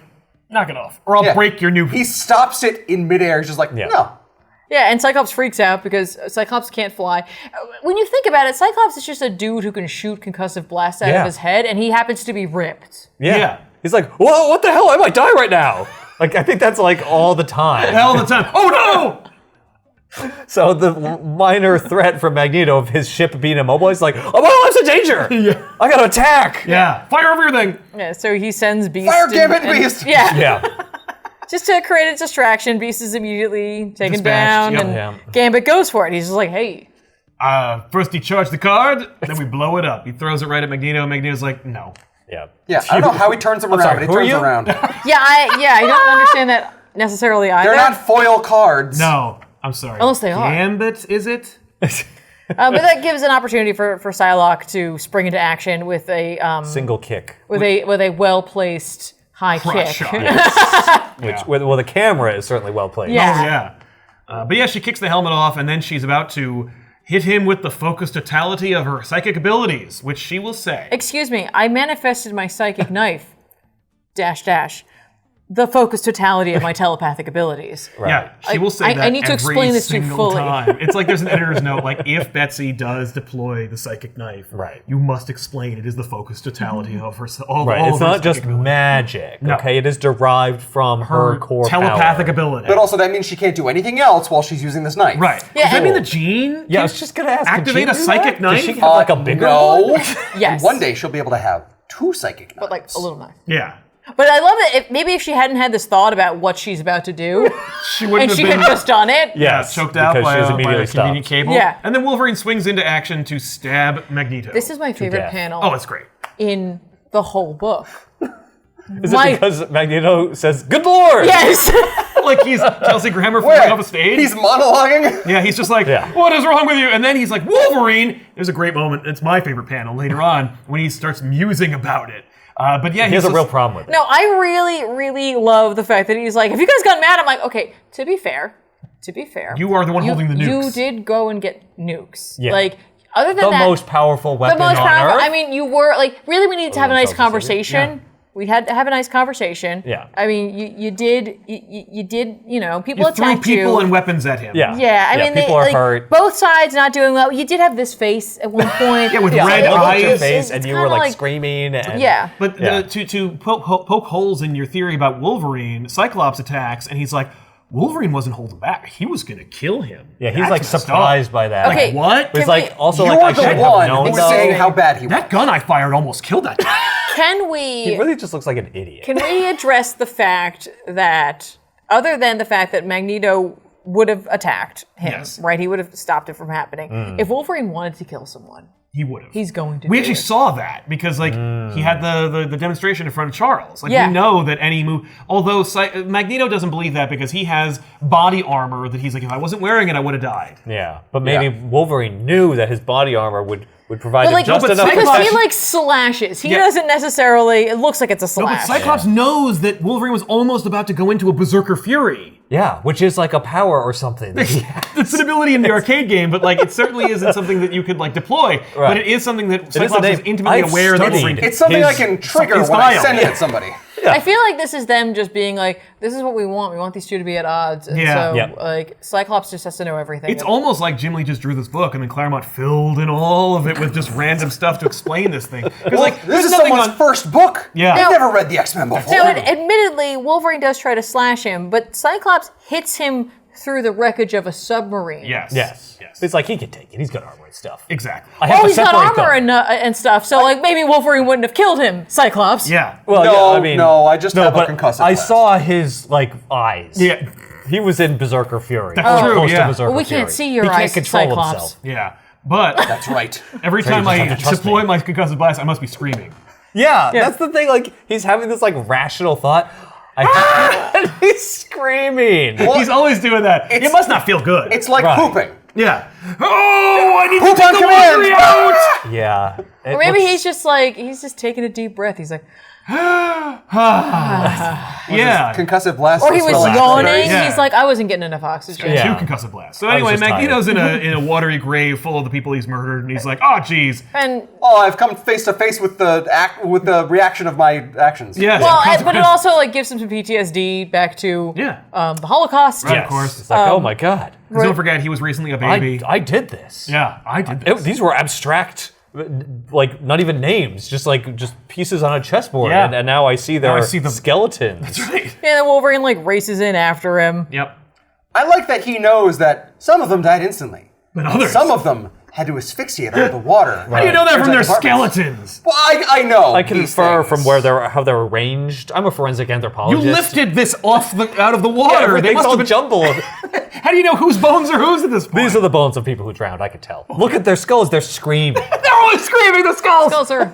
knock it off, or I'll Yeah. break your new. He stops it in midair. He's just like, Yeah. no. Yeah, and Cyclops freaks out because Cyclops can't fly. When you think about it, Cyclops is just a dude who can shoot concussive blasts out Yeah. of his head, and he happens to be ripped. Yeah. He's like, whoa, what the hell? I might die right now. Like, I think that's like all the time. all the time. Oh no! So the minor threat from Magneto of his ship being immobile is like, oh, my life's in danger. Yeah. I gotta attack. Yeah. Fire everything. Yeah, so he sends Beast. Fire Gambit and Beast! Yeah, Yeah. just to create a distraction, Beast is immediately taken Dispatched, down, yep. and Yeah. Gambit goes for it. He's just like, hey. First he charged the card, then we blow it up. He throws it right at Magneto. Magneto's like, no. Yeah. Yeah, I don't know how he turns them around, sorry, but who are he turns you? around. Yeah, I don't understand that necessarily either. They're not foil cards. No. I'm sorry. Unless they are. Gambit, is it? But that gives an opportunity for Psylocke to spring into action with a Single kick. with a well placed high Crush kick. shot. Which, well, the camera is certainly well placed. Yeah. Oh, yeah. But yeah, she kicks the helmet off, and then she's about to hit him with the focused totality of her psychic abilities, which she will say. Excuse me, I manifested my psychic knife. -- the focused totality of my telepathic abilities. Right. Yeah, she will say I that need to every explain this to you single fully. time. It's like there's an editor's note, like if Betsy does deploy the psychic knife, Right. you must explain it is the focused totality of her. All Right. all It's of her not just psychic abilities. magic. No. Okay. It is derived from her core telepathic power. ability. But also, that means she can't do anything else while she's using this knife. right. Yeah, Does that and- mean the Jean? Yeah, I was just gonna ask. can Activate she a do psychic that? knife? Does she have like a bigger No. one? Yes. One day she'll be able to have 2 psychic knives. But like a little knife. Yeah. But I love that maybe if she hadn't had this thought about what she's about to do, She wouldn't and have she been had just done it. yeah, Yes, choked out because by she was a immediately convenient stopped. cable. Yeah. And then Wolverine swings into action to stab Magneto. This is my favorite death. panel Oh, it's great. in the whole book. Is it because Magneto says, "Good Lord"? Yes. Like he's Kelsey Grammer falling off a stage. He's monologuing? Yeah, he's just like, Yeah. what is wrong with you? And then he's like, Wolverine! There's a great moment. It's my favorite panel later on when he starts musing about it. But yeah, He has a just- real problem with it. No, I really, really love the fact that he's like, have you guys gotten mad? I'm like, okay, to be fair, You are the one holding the nukes. You did go and get nukes. Yeah. Like, other than The that, most powerful weapon the most on powerful. Earth. I mean, you were like, really, we need to have a nice Focus, conversation We had to have a nice conversation. Yeah. I mean, you did, you know, people You threw attacked people you. and weapons at him. Yeah. Yeah, I mean, people are hurt. both sides not doing well. You did have this face at one point. Yeah, with Yeah, red I looked at eyes. your face, It's and you kinda were like screaming. And, Yeah. But to poke holes in your theory about Wolverine, Cyclops attacks, and he's like, Wolverine wasn't holding back. He was going to kill him. Yeah, he's That's like messed up. surprised by that. Okay, What? But it's Can like we- also You're like I the should have one known who's though. saying how bad he was. That gun I fired almost killed that guy. Can He we really just looks like an idiot. can we address the fact that other than the fact that Magneto would have attacked him, Yes. right? He would have stopped it from happening. If Wolverine wanted to kill someone, He would have. he's going to. We do actually it. saw that because, like, he had the demonstration in front of Charles. Like, Yeah. we know that any move. Although Magneto doesn't believe that because he has body armor that he's like, if I wasn't wearing it, I would have died. Yeah, but maybe Wolverine knew that his body armor would provide But him like, just but enough Cyclops- because protection. he like slashes. He Yeah. doesn't necessarily. It looks like it's a No, but slash. Cyclops knows that Wolverine was almost about to go into a berserker fury. Yeah, which is like a power or something. It's an ability in the arcade game, but like it certainly isn't something that you could like deploy. Right. But it is something that is the Cyclops is name. intimately I've aware that studied Wolverine. It's something I his can trigger fucking when I style. send it at somebody. I feel like this is them just being like, this is what we want. We want these two to be at odds. And Yeah. so Yep. like Cyclops just has to know everything. It's almost like Jim Lee just drew this book and then Claremont filled in all of it with just random stuff to explain this thing. Because like, This there's is nothing someone's on. first book. Yeah. They've Now- never read the X-Men before. Now, admittedly, Wolverine does try to slash him, but Cyclops hits him through the wreckage of a submarine. Yes. Yes. Yes. It's like he can take it. He's got armor and stuff. Exactly. I have Oh, to he's got separate armor them. and stuff, so like maybe Wolverine wouldn't have killed him, Cyclops. Yeah. Well, No, yeah, I mean, no, I just have a but concussive I blast. saw his like eyes. Yeah. He was in Berserker Fury. That's true, Close to yeah. Berserker Well, we can't Fury. see your he eyes, can't control Cyclops. himself. Yeah. But That's right. every So you time just I have to trust deploy me. my concussive blast, I must be screaming. Yeah, that's the thing. Like he's having this like rational thought. And he's screaming. He's always doing that. It must not feel good. It's like Right. pooping. yeah. Oh, I need Poop to take on the command. laundry out. Yeah. It Or maybe looks- he's just taking a deep breath. He's like, Yeah. Concussive blast. or he was yawning. Yeah. He's like, I wasn't getting enough oxygen. Yeah. Two concussive blasts. So was anyway, just tired. Magneto's in a watery grave full of the people he's murdered, and he's like, "Oh, geez." And Oh, I've come face to face with the reaction of my actions. Yes. well, consequence- but it also like gives him some PTSD back to Yeah. the Holocaust. Right. Yes. Of course. It's like, oh my god. 'Cause don't forget, he was recently a baby. I did this. Yeah, I did this. These were abstract, like not even names, just pieces on a chessboard. Yeah. And now I see their I see them. skeletons. Right. And then Wolverine like races in after him. Yep. I like that he knows that some of them died instantly. But others. Some of them had to asphyxiate under the water. How do you know that from their Departments. skeletons? Well, I know. I can these infer things. from how they're arranged. I'm a forensic You anthropologist. lifted this out of the Yeah, water. They everything's must all have been. jumbled. How do you know whose bones are whose at this point? These are the bones of people who drowned. I could tell. Look at their skulls. They're screaming. They're always screaming. The skulls. Skulls are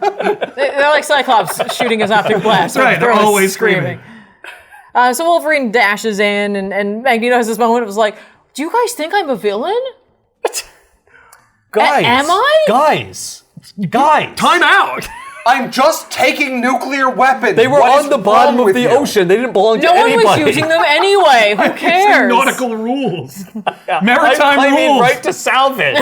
they're like Cyclops shooting his optic blast. Right, they're always screaming. So Wolverine dashes in, and Magneto has this moment. It was like, "Do you guys think I'm a villain?" Guys. am I? Guys. Time out. I'm just taking nuclear weapons. They were What on is the bottom wrong of with the you? ocean. They didn't belong to No one anybody. was using them anyway. Who cares? Nautical rules. I'm Maritime claiming rules. right to salvage.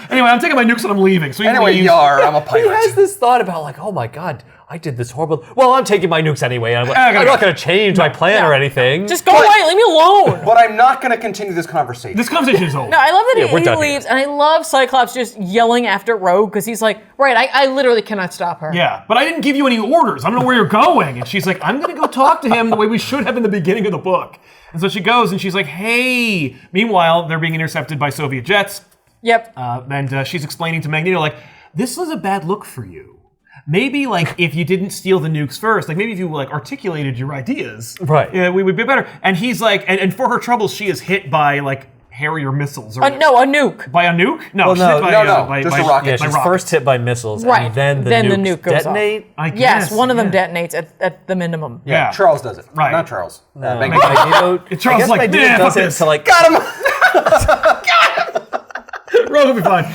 Anyway, I'm taking my nukes and I'm leaving. So you Anyway, leave. yar, I'm a He pirate. has this thought about like, oh my god, I did this horrible. Well, I'm taking my nukes anyway. I'm gotta not go. going to change my plan or anything. Just go away. Leave me alone. But I'm not going to continue this conversation. This conversation is over. No, I love that we're he done leaves, here. and I love Cyclops just yelling after Rogue because he's like, right, I literally cannot stop her. Yeah, but I didn't give you any orders. I don't know where you're going. And she's like, I'm going to go talk to him the way we should have in the beginning of the book. And so she goes and she's like, hey. Meanwhile, they're being intercepted by Soviet jets. Yep. And she's explaining to Magneto, like, this was a bad look for you. Maybe, like, if you didn't steal the nukes first, like, maybe if you, like, articulated your ideas, Right. Yeah, we would be better. And he's like, and for her troubles, she is hit by, like, Harrier missiles. Or No, a nuke. By a nuke? No, Well, she's no, hit by, no, by, just by, a rocket. yeah, by she's rockets. first hit by missiles, Right. and then the Then the nukes nuke goes off. detonate. I guess, Yes, one of them yeah. detonates at the minimum. Yeah. Charles does it. Right. Not Charles. Magneto, It's Charles I guess like, Magneto "Nah, does fuck it this." to like. Got him! Rogue will be fine.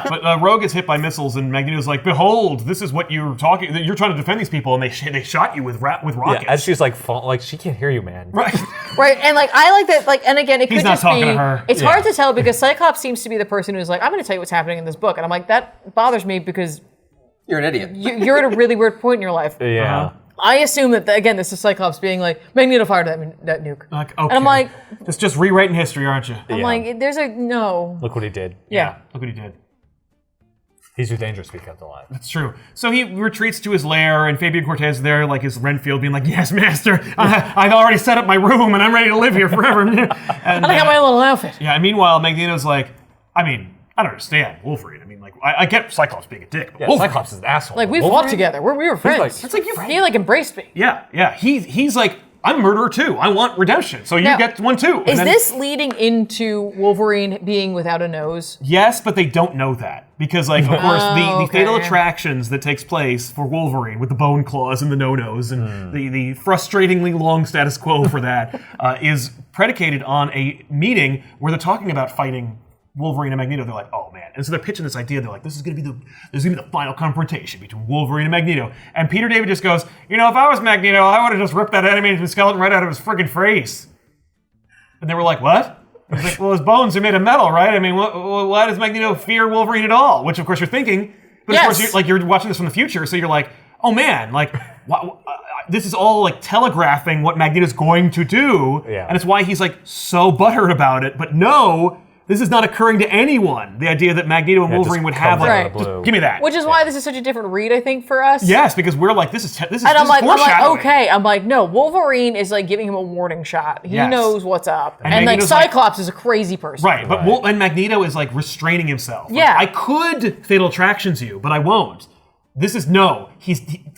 But Rogue gets hit by missiles, and Magneto's like, "Behold, this is what you're talking. You're trying to defend these people, and they shot you with rockets." Yeah, and she's like, she can't hear you, man. Right. Right, and like I like that, like, and again, it He's could not just talking be. to her. It's Yeah. hard to tell because Cyclops seems to be the person who's like, I'm going to tell you what's happening in this book, and I'm like, that bothers me because You're an idiot. You're at a really weird point in your life. Yeah. I assume that, again, this is Cyclops being like, Magneto fired that nuke. Like, okay. And I'm like, it's just rewriting history, aren't you? I'm like, there's a, no. Look what he did. Yeah. Look what he did. He's too dangerous to be kept alive. That's true. So he retreats to his lair, and Fabian Cortez is there, like his Renfield, being like, "Yes, master, I've already set up my room, and I'm ready to live here forever." And I got my little outfit. Yeah, and meanwhile, Magneto's like, I don't understand Wolverine. I mean, like, I get Cyclops being a dick, but Yeah, Wolverine, Cyclops is an asshole. Like, we Wolverine- fought together. We were friends. It's like He, like, embraced me. yeah, he's like, I'm a murderer too. I want redemption, so you Now, get one too. And Is then- this leading into Wolverine being without a nose? Yes, but they don't know that. Because, like, of course, the okay. fatal attractions that takes place for Wolverine with the bone claws and the no-nos and the frustratingly long status quo for that is predicated on a meeting where they're talking about fighting Wolverine and Magneto. They're like, oh man. And so they're pitching this idea. They're like, this is gonna be the final confrontation between Wolverine and Magneto. And Peter David just goes, if I was Magneto, I would have just ripped that animated skeleton right out of his friggin' face. And they were like, what? He's like, well, his bones are made of metal, right? I mean, why does Magneto fear Wolverine at all? Which, of course, you're thinking. But, of course, you're watching this from the future, so you're like, oh, man, like, this is all, like, telegraphing what Magneto's going to do. Yeah. And it's why he's, like, so butthurt about it. But no, this is not occurring to anyone. The idea that Magneto and Wolverine just would have, comes like, out of the blue. just give me that. Which is why this is such a different read, I think, for us. Yes, because we're like, this is And I'm like, foreshadowing. okay. I'm like, no, Wolverine is like giving him a warning shot. He Yes. knows what's up. And like Magneto's like- Cyclops is a crazy person. Right, but and Magneto is like restraining himself. Like, Yeah. I could fatal attractions you, but I won't. This is no.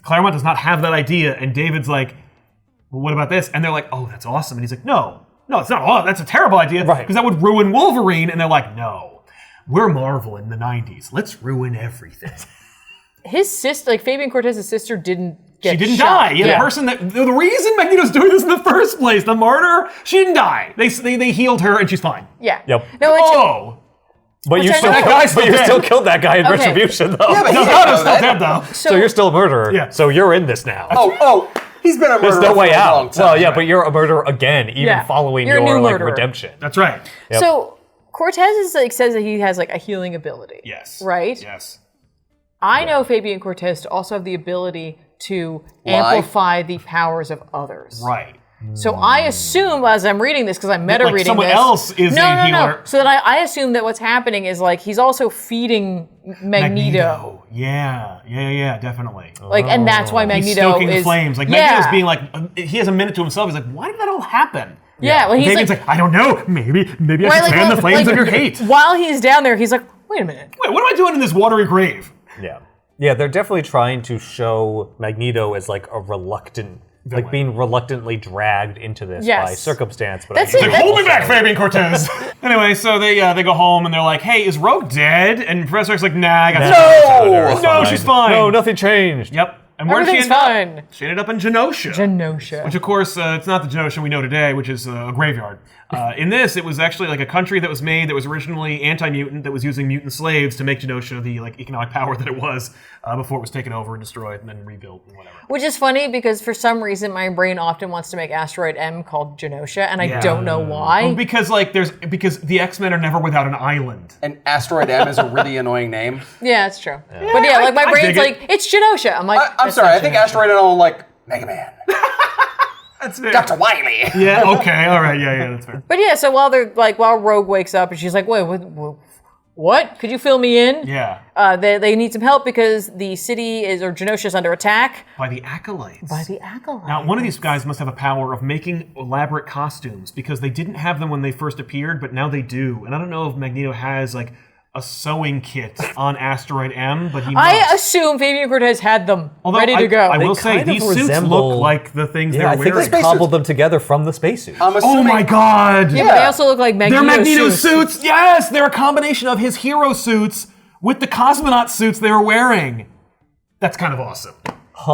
Claremont does not have that idea, and David's like, well, what about this? And they're like, oh, that's awesome. And he's like, no, it's not. Oh, that's a terrible idea Right. because that would ruin Wolverine. And they're like, no, we're Marvel in the '90s. Let's ruin everything. His sister, like Fabian Cortez's sister, didn't get She didn't shot. die. Yeah, the person the reason Magneto's doing this in the first place, the martyr, she didn't die. They healed her and she's fine. Yeah. Yep. No, it's, Oh. But you I still, know- That guy's still dead. killed that guy in Okay. retribution, though. Yeah, but No, he God didn't is know still that. dead though. So you're still a murderer. Yeah. So you're in this now. Oh, he's been a murderer There's no way for a out. long time. Well, yeah, but you're a murderer again, even Yeah. following You're a your new like murderer. redemption. That's right. Yep. So Cortez is like says that he has like a healing ability. Yes. Right? Yes. I know Fabian Cortez to also have the ability to Lie? amplify the powers of others. Right. So I assume, as I'm reading this, because I'm meta like reading someone this. else is no, a no, healer. No. So that I assume that what's happening is like he's also feeding Magneto. Yeah, definitely. Like, and that's why He's Magneto stoking is the flames. Like Magneto's being like, he has a minute to himself. He's like, why did that all happen? Yeah, well, And he's Fabian's like, like, I don't know. Maybe I right, should fan the flames of your hate. While he's down there, he's like, wait a minute. Wait, what am I doing in this watery grave? Yeah. Yeah, they're definitely trying to show Magneto as like a reluctant, like being reluctantly dragged into this Yes. by circumstance. But That's I it, think Like, hold me also- back, Fabian Cortez. Anyway, so they go home and they're like, hey, is Rogue dead? And Professor X's like, nah, I got No! No, she's fine. No, nothing changed. Yep. And where did she Everything's end up? fine. She ended up in Genosha. Genosha. Which, of course, it's not the Genosha we know today, which is a graveyard. In this, it was actually like a country that was made that was originally anti-mutant, that was using mutant slaves to make Genosha the like economic power that it was before it was taken over and destroyed and then rebuilt and whatever. Which is funny because for some reason my brain often wants to make Asteroid M called Genosha, and I don't know why. Well, because the X-Men are never without an island. And Asteroid M is a really annoying name. Yeah, it's true. But yeah, like my I brain's dig it. like, it's Genosha. I'm like, I'm "That's sorry, not I think Genosha." Asteroid M will like Mega Man. That's fair. Dr. Wily. Yeah. Okay. All right. Yeah. That's fair. But yeah, so while Rogue wakes up and she's like, wait, what? Could you fill me in? Yeah. They need some help because the city or Genosha is under attack By the Acolytes. by the Acolytes. Now, one of these guys must have a power of making elaborate costumes because they didn't have them when they first appeared, but now they do. And I don't know if Magneto has like a sewing kit on Asteroid M, but he must. I assume Fabian Cortez had them Although ready to go. I will They say kind of these suits resemble- look like the things Yeah, I they're think wearing. they cobbled them together from the spacesuit. I'm Oh assuming, my God! Yeah, but they also look like Magneto They're Magneto suits. suits. Yes, they're a combination of his hero suits with the cosmonaut suits they were wearing. That's kind of awesome.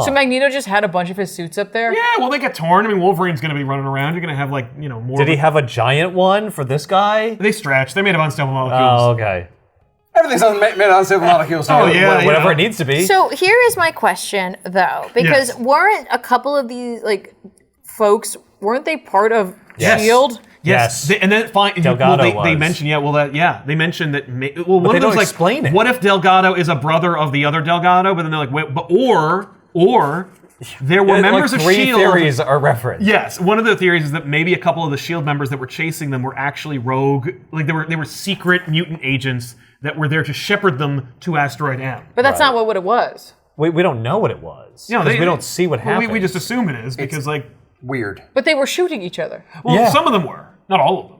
So Magneto just had a bunch of his suits up there? Yeah, well, they get torn. I mean, Wolverine's going to be running around. You're going to have like more. Did he have a giant one for this guy? They stretch. They're made of unstable molecules. Oh, okay. everything's made on unstable molecules. Oh, yeah. Whatever it needs to be. So here is my question, though, because Yes. weren't a couple of these like folks weren't they part of Shield. Yes. Yes. And then Delgado they was. mentioned they mentioned that one they of them's don't like, explain it. what if Delgado is a brother of the other Delgado? But then they're like, wait, but or there were members like of three Shield. theories are referenced. Yes, one of the theories is that maybe a couple of the Shield members that were chasing them were actually rogue, like they were secret mutant agents that were there to shepherd them to Asteroid M. But that's not what it was. We don't know what it was. No, because we don't see what well, happened. we just assume it is because Weird. But they were shooting each other. some of them were, not all of them.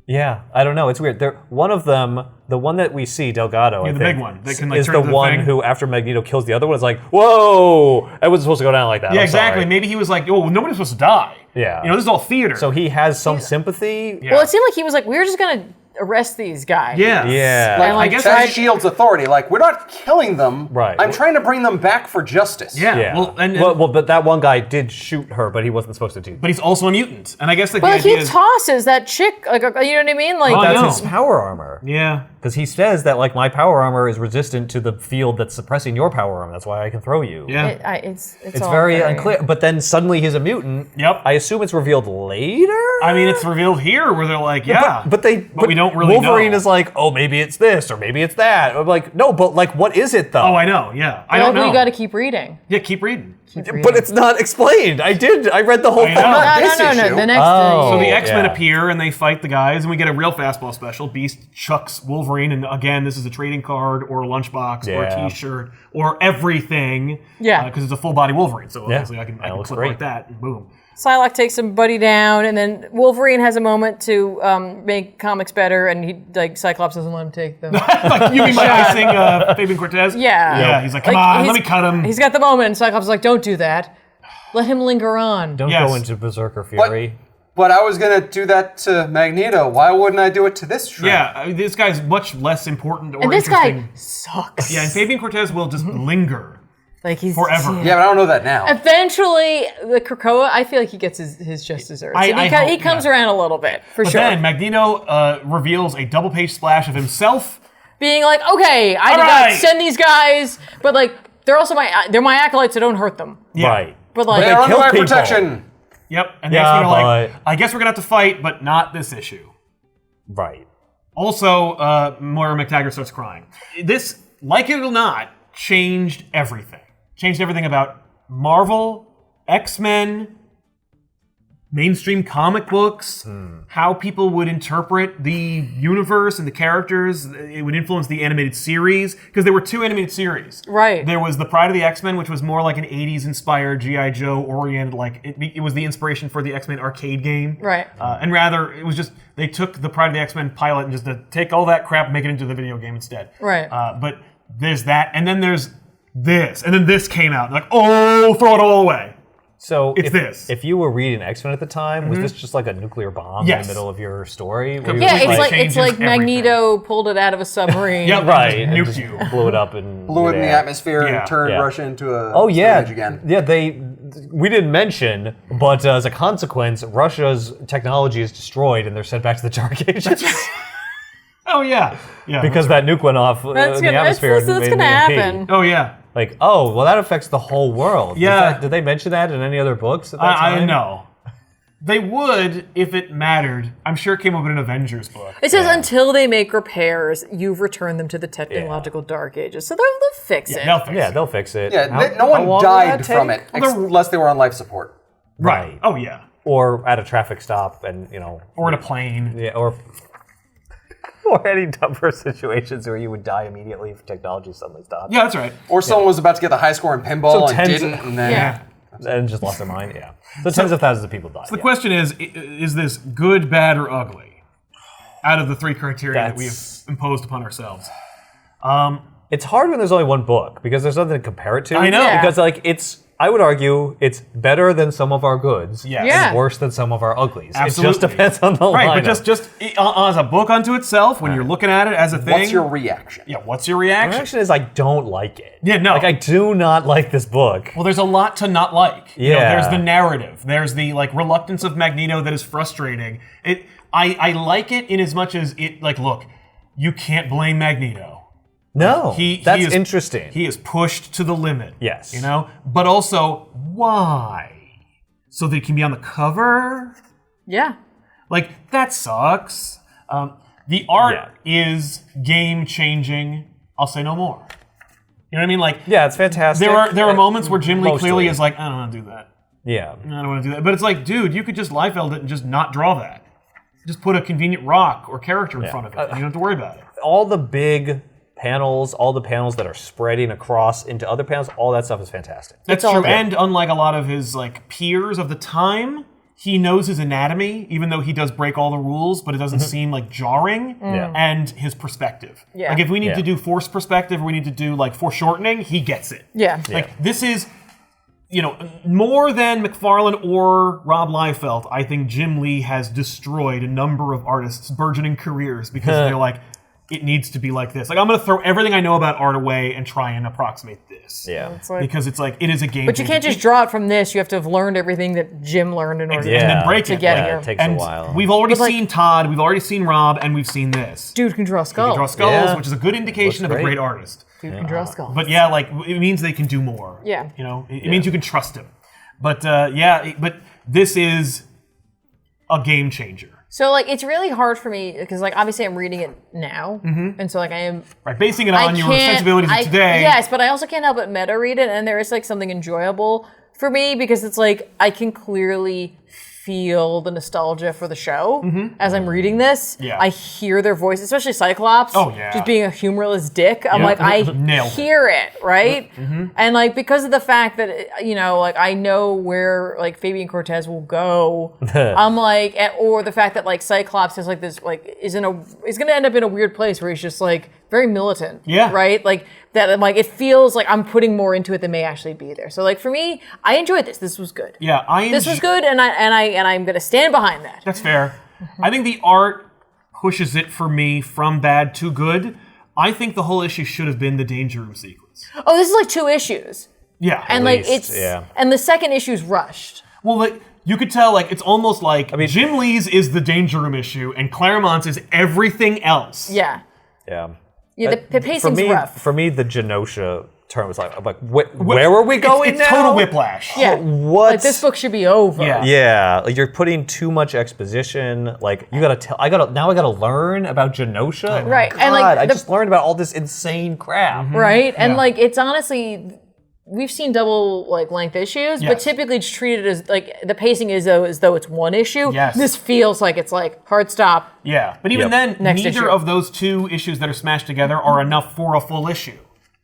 Yeah, I don't know. It's weird. One of them, the one that we see, Delgado, I the think, big one that can, like, is turn the into the one thing. who, after Magneto kills the other one, is like, whoa! It wasn't supposed to go down like that. Yeah, I'm exactly. sorry. Maybe he was like, oh, nobody's supposed to die. Yeah. This is all theater. So he has some sympathy. Yeah. Well, it seemed like he was like, we're just gonna arrest these guys. Yeah. Yeah. Like, And, like, I guess that's Shield's authority. Like, we're not killing them. Right. I'm trying to bring them back for justice. Yeah. Yeah. Well, but that one guy did shoot her, but he wasn't supposed to do that. but he's also a mutant, and I guess the But like, idea he is, tosses that chick, like, you know what I mean? Like, Oh, I know. That's his power armor. yeah. Because he says that, like, my power armor is resistant to the field that's suppressing your power armor. That's why I can throw you. Yeah. it's It's all very unclear. But then suddenly he's a mutant. Yep. I assume it's revealed later? I mean, it's revealed here where they're like, But we don't really Wolverine know. is like, oh, maybe it's this or maybe it's that. I'm like, no, but like, what is it though? Oh, I know. Yeah, I don't know. You got to keep reading. Yeah, keep reading. But it's not explained. I read the whole I thing. know. Not No, this no. issue. The next Oh. So thing. the X-Men yeah. appear and they fight the guys, and we get a real Fastball special. Beast chucks Wolverine, and again, this is a trading card or a lunchbox or a Yeah. T-shirt or everything. Yeah. Because it's a full body Wolverine, so obviously I can looks clip great. like that and boom. Psylocke takes somebody down, and then Wolverine has a moment to make comics better, and he like Cyclops doesn't let him take them. Like, you mean by icing Fabian Cortez? Yeah. Yeah. He's like, come on, let me he's- cut him. He's got the moment, and Cyclops is like, don't do that. Let him linger on. Don't Yes. go into Berserker Fury. But I was gonna do that to Magneto. Why wouldn't I do it to this shrimp? Yeah, I mean, this guy's much less important or And this interesting. guy sucks. Yeah, and Fabian Cortez will just linger. Like he's Forever. Yeah, but I don't know that now. Eventually, the Krakoa, I feel like he gets his just desserts. I hope, He comes yeah. around a little bit, for But sure. then Magneto reveals a double-page splash of himself. Being like, okay, I did Alright. not send these guys, but like, they're also they're my acolytes, so don't hurt them. Yeah. Right. But like, They're under kill my people. protection. Yep. And Yeah, the X-Men are like, but- I guess we're gonna have to fight, but not this issue. Right. Also, Moira McTaggart starts crying. This, like it or not, changed everything. Changed everything about Marvel, X-Men, mainstream comic books, how people would interpret the universe and the characters. It would influence the animated series, because there were two animated series. Right. There was The Pride of the X-Men, which was more like an 80s inspired G.I. Joe oriented, like it was the inspiration for the X-Men arcade game. Right. And rather, it was just, they took the Pride of the X-Men pilot and just take all that crap and make it into the video game instead. Right. But there's that, and then there's this, and then this came out. Like, oh, throw it all away. So It's this. If you were reading X-Men at the time, was this just like a nuclear bomb in Yes. the middle of your story? Where you yeah, just Completely it's like changes Magneto pulled it out of a submarine. Yep. right, Just and nuked just you. blew it up and Blew it in the atmosphere Yeah. and turned Yeah. Russia into a Oh yeah, stage again. yeah. We didn't mention, but as a consequence, Russia's technology is destroyed and they're sent back to the Dark Ages Oh, yeah. Yeah. because that nuke went off in the atmosphere. That's and made gonna an EMP. happen. Oh, yeah. Like, oh, well, that affects the whole world. Yeah. Did they mention that in any other books at that I time? know. They would if it mattered. I'm sure it came up in an Avengers book. It says until they make repairs, you've returned them to the technological Dark Ages. So they'll fix it. They'll fix Yeah, it. they'll fix it. Yeah, How- no how one long will died that from take? it unless they were on life support. Right. Oh, yeah. Or at a traffic stop, and Or in a plane. yeah, or any number of situations where you would die immediately if technology suddenly stopped. Yeah, that's right. Or someone was about to get the high score in pinball So and tens- didn't, and then Yeah. And just lost their mind. Yeah. So tens of thousands of people died. The question is this good, bad, or ugly? Out of the three criteria that we have That's- imposed upon ourselves. It's hard when there's only one book because there's nothing to compare it to. I know. Yeah. Because I would argue it's better than some of our goods. Yes. Yeah. And worse than some of our uglies. Absolutely. It just depends on the Right, lineup. but just as a book unto itself, when you're looking at it as a thing. what's your reaction? Yeah, what's your My reaction? reaction is I don't like it. Yeah, no. Like I do not like this book. Well, there's a lot to not like. You know, Yeah. there's the narrative. There's the reluctance of Magneto that is frustrating. I like it in as much as it look, you can't blame Magneto. No. That's is interesting. He is pushed to the limit. Yes. But also why? So that he can be on the cover? Yeah. Like, that sucks. The art is game-changing. I'll say no more. You know what I mean? Like, Yeah, it's fantastic. there are moments where Jim Lee Mostly. clearly is like, I don't want to do that. Yeah. I don't want to do that. But it's like, dude, you could just Liefeld it and just not draw that. Just put a convenient rock or character in front of it. And you don't have to worry about it. All the big panels, all the panels that are spreading across into other panels, all that stuff is fantastic. That's all true. good. And unlike a lot of his like peers of the time, he knows his anatomy, even though he does break all the rules, but it doesn't seem like jarring. Yeah. And his perspective. Yeah. Like if we need Yeah. to do forced perspective or we need to do like foreshortening, he gets it. Yeah. Like this is, you know, more than McFarlane or Rob Liefeld, I think Jim Lee has destroyed a number of artists' burgeoning careers because they're like, it needs to be like this. Like I'm going to throw everything I know about art away and try and approximate this. Yeah. It's like, Because it's like, it is a game. but you can't just draw it from this. You have to have learned everything that Jim learned in order And then break to it. get Yeah, here. it takes And a while. we've already But, like- seen Todd, we've already seen Rob, and we've seen this. Dude can draw skulls. Draw skulls, Yeah. which is a good indication Looks of a great. great artist. Dude can draw skulls. But yeah, like it means they can do more. Yeah. You know, it means you can trust him. But but this is a game changer. So like it's really hard for me because like obviously I'm reading it now, and so like I am Right, basing it on your sensibilities of today. Yes, but I also can't help but meta read it, and there is like something enjoyable for me because it's like I can clearly feel the nostalgia for the show as I'm reading this. Yeah. I hear their voice, especially Cyclops. Oh, yeah. Just being a humorless dick. I'm Yeah. like I Nailed it. hear it, right? And like because of the fact that you know like I know where like Fabian Cortez will go. I'm like or the fact that like Cyclops is like this like is gonna end up in a weird place where he's just like very militant. Yeah. Right? Like that like it feels like I'm putting more into it than may actually be there. So like for me, I enjoyed this. This was good. Yeah, This was good and I'm gonna stand behind that. That's fair. I think the art pushes it for me from bad to good. I think the whole issue should have been the Danger Room sequence. Oh, this is like 2 issues. Yeah. And like least, it's yeah. and the second issue's rushed. Well, like you could tell, like it's almost like Jim Lee's is the Danger Room issue, and Claremont's is everything else. Yeah. Yeah. Yeah, the pacing's rough. For me, the Genosha term was like, I'm like, where are we going it's now? total whiplash. Yeah. What? Like this book should be over. Yeah. Yeah, like you're putting too much exposition. Like you gotta tell. I gotta learn about Genosha. Right, God, and, like, I the- just learned about all this insane crap. Right? And Yeah. like it's honestly we've seen double like length issues, but Yes. typically it's treated as like the pacing is as though it's one issue. Yes. This feels like it's like hard stop. Yeah, but even Yep. then, Next neither issue. of those 2 issues that are smashed together are enough for a full issue.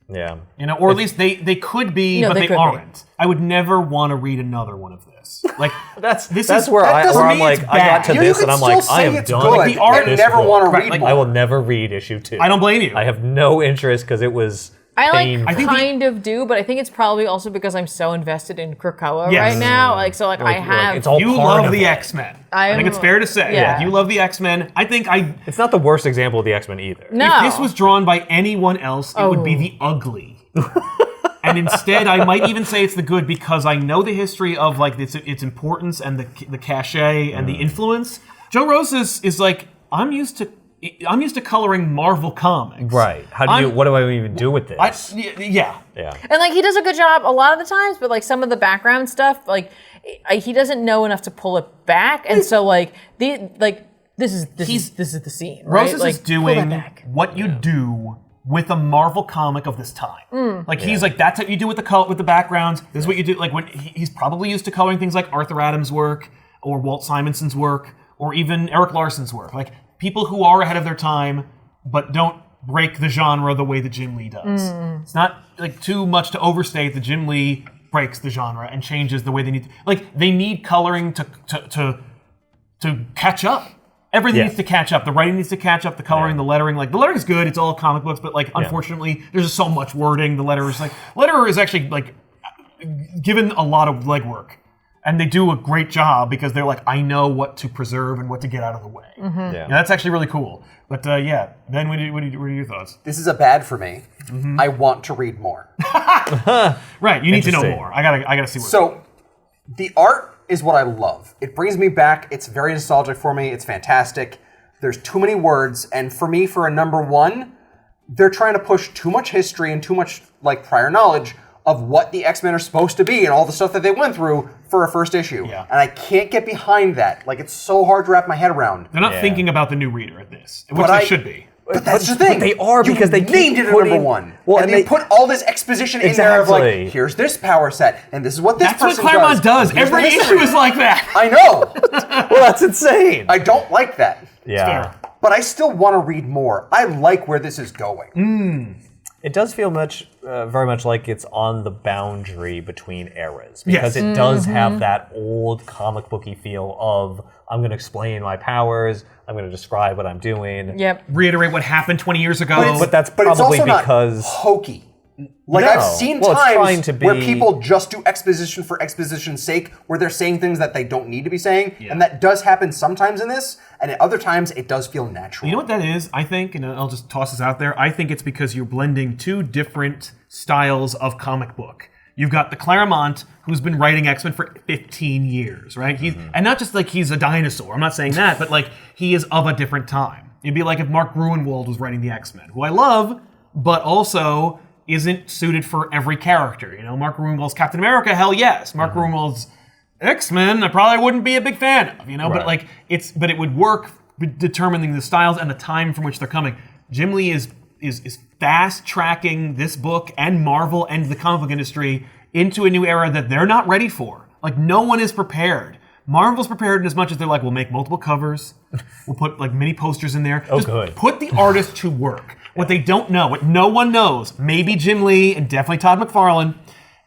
Yeah. You know, or at least they could be, No, but they they could be. aren't. I would never want to read another one of this. Like That's this that's is where that doesn't I'm mean like it's I got bad. to You this can and I'm still like say I am it's done good with the art and this never book. want to Right, read like, more. I will never read issue 2. I don't blame you. I have no interest because it was I like painful. I think kind of do, but I think it's probably also because I'm so invested in Krakoa Yes. right now. Like so like I have it's all You part love of the it. X-Men. I think it's fair to say. Yeah. You love the X-Men. I think It's not the worst example of the X-Men either. no. if this was drawn by anyone else, it would be Oh. the ugly. And instead, I might even say it's the good because I know the history of like its importance and the cachet and the influence. Joe Rosas is like I'm used to coloring Marvel comics. Right. What do I even do with this? Yeah. Yeah. And like he does a good job a lot of the times, but like some of the background stuff, like he doesn't know enough to pull it back, and so like this is the scene. Right? Rosas like, is pull that doing back. what you do with a Marvel comic of this time. Like he's like that's what you do with the backgrounds. This is what you do. Like when he's probably used to coloring things like Arthur Adams' work or Walt Simonson's work or even Eric Larson's work. Like people who are ahead of their time but don't break the genre the way that Jim Lee does. It's not like too much to overstate that Jim Lee breaks the genre and changes the way they need. Like they need coloring to catch up. Everything Yeah. needs to catch up. The writing needs to catch up. The coloring, the lettering. Like the lettering is good. It's all comic books, but like unfortunately, there's just so much wording. The letterer is actually like given a lot of legwork, and they do a great job because they're like, I know what to preserve and what to get out of the way. Yeah. Yeah, that's actually really cool. But yeah, Ben, what are your thoughts? This is a bad for me. I want to read more. Right, you need to know Interesting. more. I gotta see what. So, the art is what I love. It brings me back. It's very nostalgic for me. It's fantastic. There's too many words, and for me, for a number 1, they're trying to push too much history and too much like prior knowledge of what the X-Men are supposed to be and all the stuff that they went through for a first issue. Yeah. And I can't get behind that. Like, it's so hard to wrap my head around. They're not thinking about the new reader at this, which But they I- should be. But that's the thing. But they are, because they named keep it at putting- number one. Well, and and they they- put all this exposition in there of Exactly. like, here's this power set, and this is what this That's what person Claremont does. Here's Every the issue history. is like that. I know. Well, that's insane. I don't like that. Yeah. fair. But I still want to read more. I like where this is going. It does feel very much like it's on the boundary between eras, because Yes. it does have that old comic booky feel of, I'm going to explain my powers, I'm going to describe what I'm doing. Yep. Reiterate what happened 20 years ago. But that's But it's probably also because... not hokey. Like, No. I've seen Well, it's trying times to be- where people just do exposition for exposition's sake, where they're saying things that they don't need to be saying, Yeah. and that does happen sometimes in this, and at other times it does feel natural. You know what that is, I think, and I'll just toss this out there. I think it's because you're blending two different styles of comic book. You've got the Claremont, who's been writing X-Men for 15 years, right? And not just like he's a dinosaur, I'm not saying that, but like he is of a different time. It'd be like if Mark Gruenwald was writing the X-Men, who I love, but also isn't suited for every character. You know, Mark Gruenwald's Captain America, hell yes. Mark Gruenwald's X-Men, I probably wouldn't be a big fan of, you know, but like but it would work determining the styles and the time from which they're coming. Jim Lee is fast tracking this book and Marvel and the comic book industry into a new era that they're not ready for. Like, no one is prepared. Marvel's prepared in as much as they're like, we'll make multiple covers, we'll put like mini posters in there. Just good. put the artist to work. What they don't know, what no one knows, maybe Jim Lee and definitely Todd McFarlane,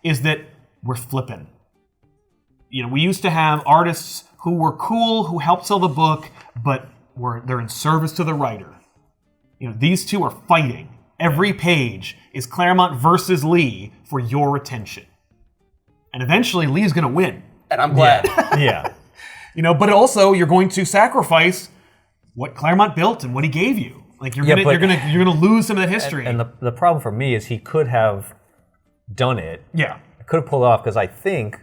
is that we're flipping. You know, we used to have artists who were cool, who helped sell the book, but they're in service to the writer. You know, these two are fighting. Every page is Claremont versus Lee for your attention. And eventually Lee's going to win. And I'm glad. Yeah. You know, but also you're going to sacrifice what Claremont built and what he gave you. Like you're gonna lose some of that history. And the problem for me is he could have done it. yeah. Could have pulled it off, because I think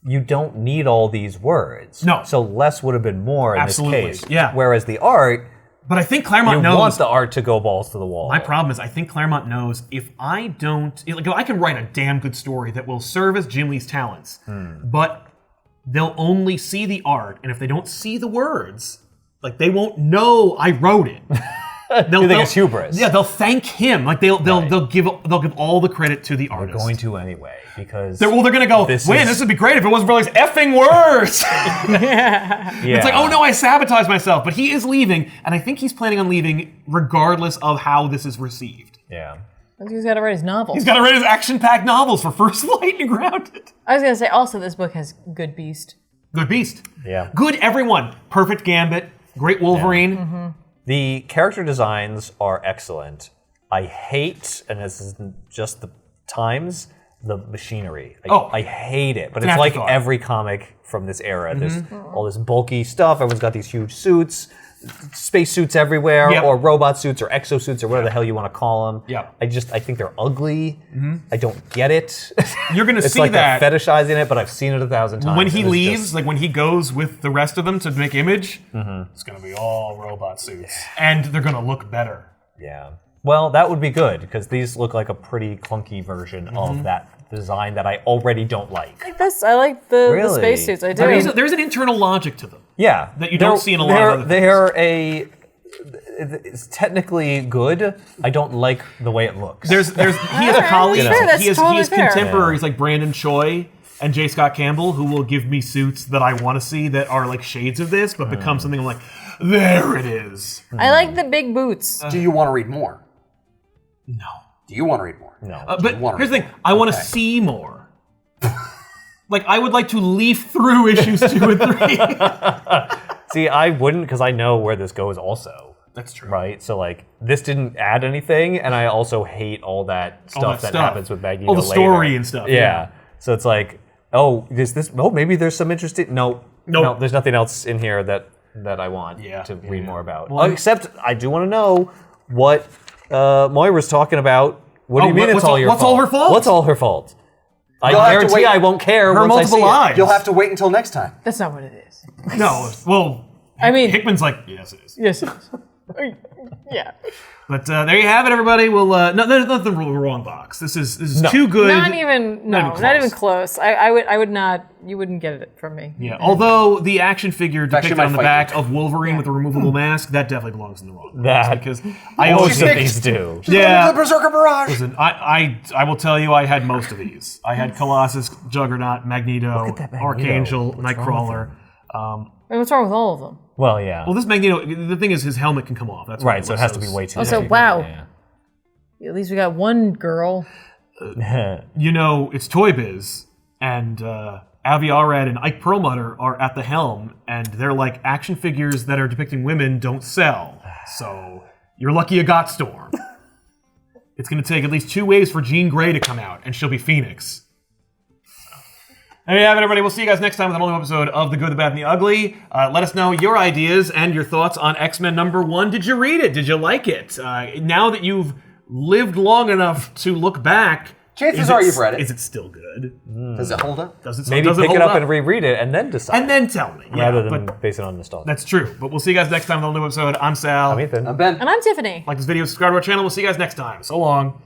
you don't need all these words. No. So less would have been more in Absolutely. this case. Yeah. Whereas the art, But I think Claremont you knows. want the art to go balls to the wall. My problem is I think Claremont knows if I don't, like, I can write a damn good story that will serve as Jim Lee's talents, but they'll only see the art, and if they don't see the words, like, they won't know I wrote it. You think it's hubris? Yeah, they'll thank him. Like they'll give all the credit to the We're artist. going to anyway, because They're gonna go, this would be great if it wasn't for all these effing words. yeah. It's like, oh no, I sabotaged myself. But he is leaving, and I think he's planning on leaving regardless of how this is received. Yeah. He's got to write his novels. He's got to write his action-packed novels for First Light and Grounded. I was going to say, also, this book has good Beast. Good Beast. Yeah. Good everyone. Perfect Gambit. Great Wolverine. The character designs are excellent. I hate, and this is just the times, the machinery. I hate it. But It's it's an like afterthought. every comic from this era. There's all this bulky stuff. Everyone's got these huge suits, space suits everywhere, Yep. or robot suits, or exosuits, or whatever the hell you want to call them. Yep. I think they're ugly. I don't get it. You're going to It's see like that they're fetishizing it, but I've seen it 1,000 times. when he and it's leaves, just- like when he goes with the rest of them to make Image, it's going to be all robot suits. And they're going to look better. Yeah. Well, that would be good, because these look like a pretty clunky version of that design that I already don't like. I like the Really? spacesuits. I do. There's an internal logic to them. Yeah. That you don't see in a lot of other things. It's technically good. I don't like the way it looks. He has colleagues. fair, that's He has totally fair. contemporaries like Brandon Choi and J. Scott Campbell who will give me suits that I want to see that are like shades of this, but become something I'm like, there it is. I like the big boots. Do you want to read more? No. Do you want to read more? No. But wanna here's the read thing. I want to see more. Like, I would like to leaf through issues 2 and 3. See, I wouldn't, because I know where this goes also. That's true. Right? So, like, this didn't add anything, and I also hate all that stuff that happens with Magneto All the later. story and stuff. Yeah. So it's like, maybe there's some interesting... No, there's nothing else in here that I want to read more about. Well, except, I do want to know what Moira's talking about. What do you mean it's all your fault? What's all her fault? What's all her fault? I You'll have to guarantee wait. I won't care Her once I see multiple lives. You'll have to wait until next time. That's not what it is. No, well, I mean, Hickman's like, yes, it is. yes, it is. Yeah. But there you have it, everybody. Well, no, there's nothing wrong, box. This is too good. Not even close. I would not. You wouldn't get it from me. Yeah. Although the action figure depicted my on the fight back of Wolverine with a removable mask, that definitely belongs in the wrong box. That because I always most of these do. The Berserker Barrage. Listen, I will tell you, I had most of these. I had Colossus, Juggernaut, Magneto, Archangel, Nightcrawler. What's wrong with all of them? Well, yeah. Well, this Magneto, the thing is, his helmet can come off. That's why Right, so it has to be way too Also, big. wow. Yeah. At least we got one girl. You know, it's Toy Biz, and Avi Arad and Ike Perlmutter are at the helm, and they're like, action figures that are depicting women don't sell. So you're lucky you got Storm. It's going to take at least 2 waves for Jean Grey to come out, and she'll be Phoenix. There you have it, everybody. We'll see you guys next time with another episode of The Good, the Bad, and the Ugly. Let us know your ideas and your thoughts on X-Men #1. Did you read it? Did you like it? Now that you've lived long enough to look back, Chances are you've read it. Is it still good? Does it hold up? Does it Maybe does it pick hold it up and reread it and then decide. and then tell me. Yeah, rather than but base it on nostalgia. that's true. But we'll see you guys next time with a new episode. I'm Sal. I'm Ethan. I'm Ben. And I'm Tiffany. Like this video, subscribe to our channel. We'll see you guys next time. So long.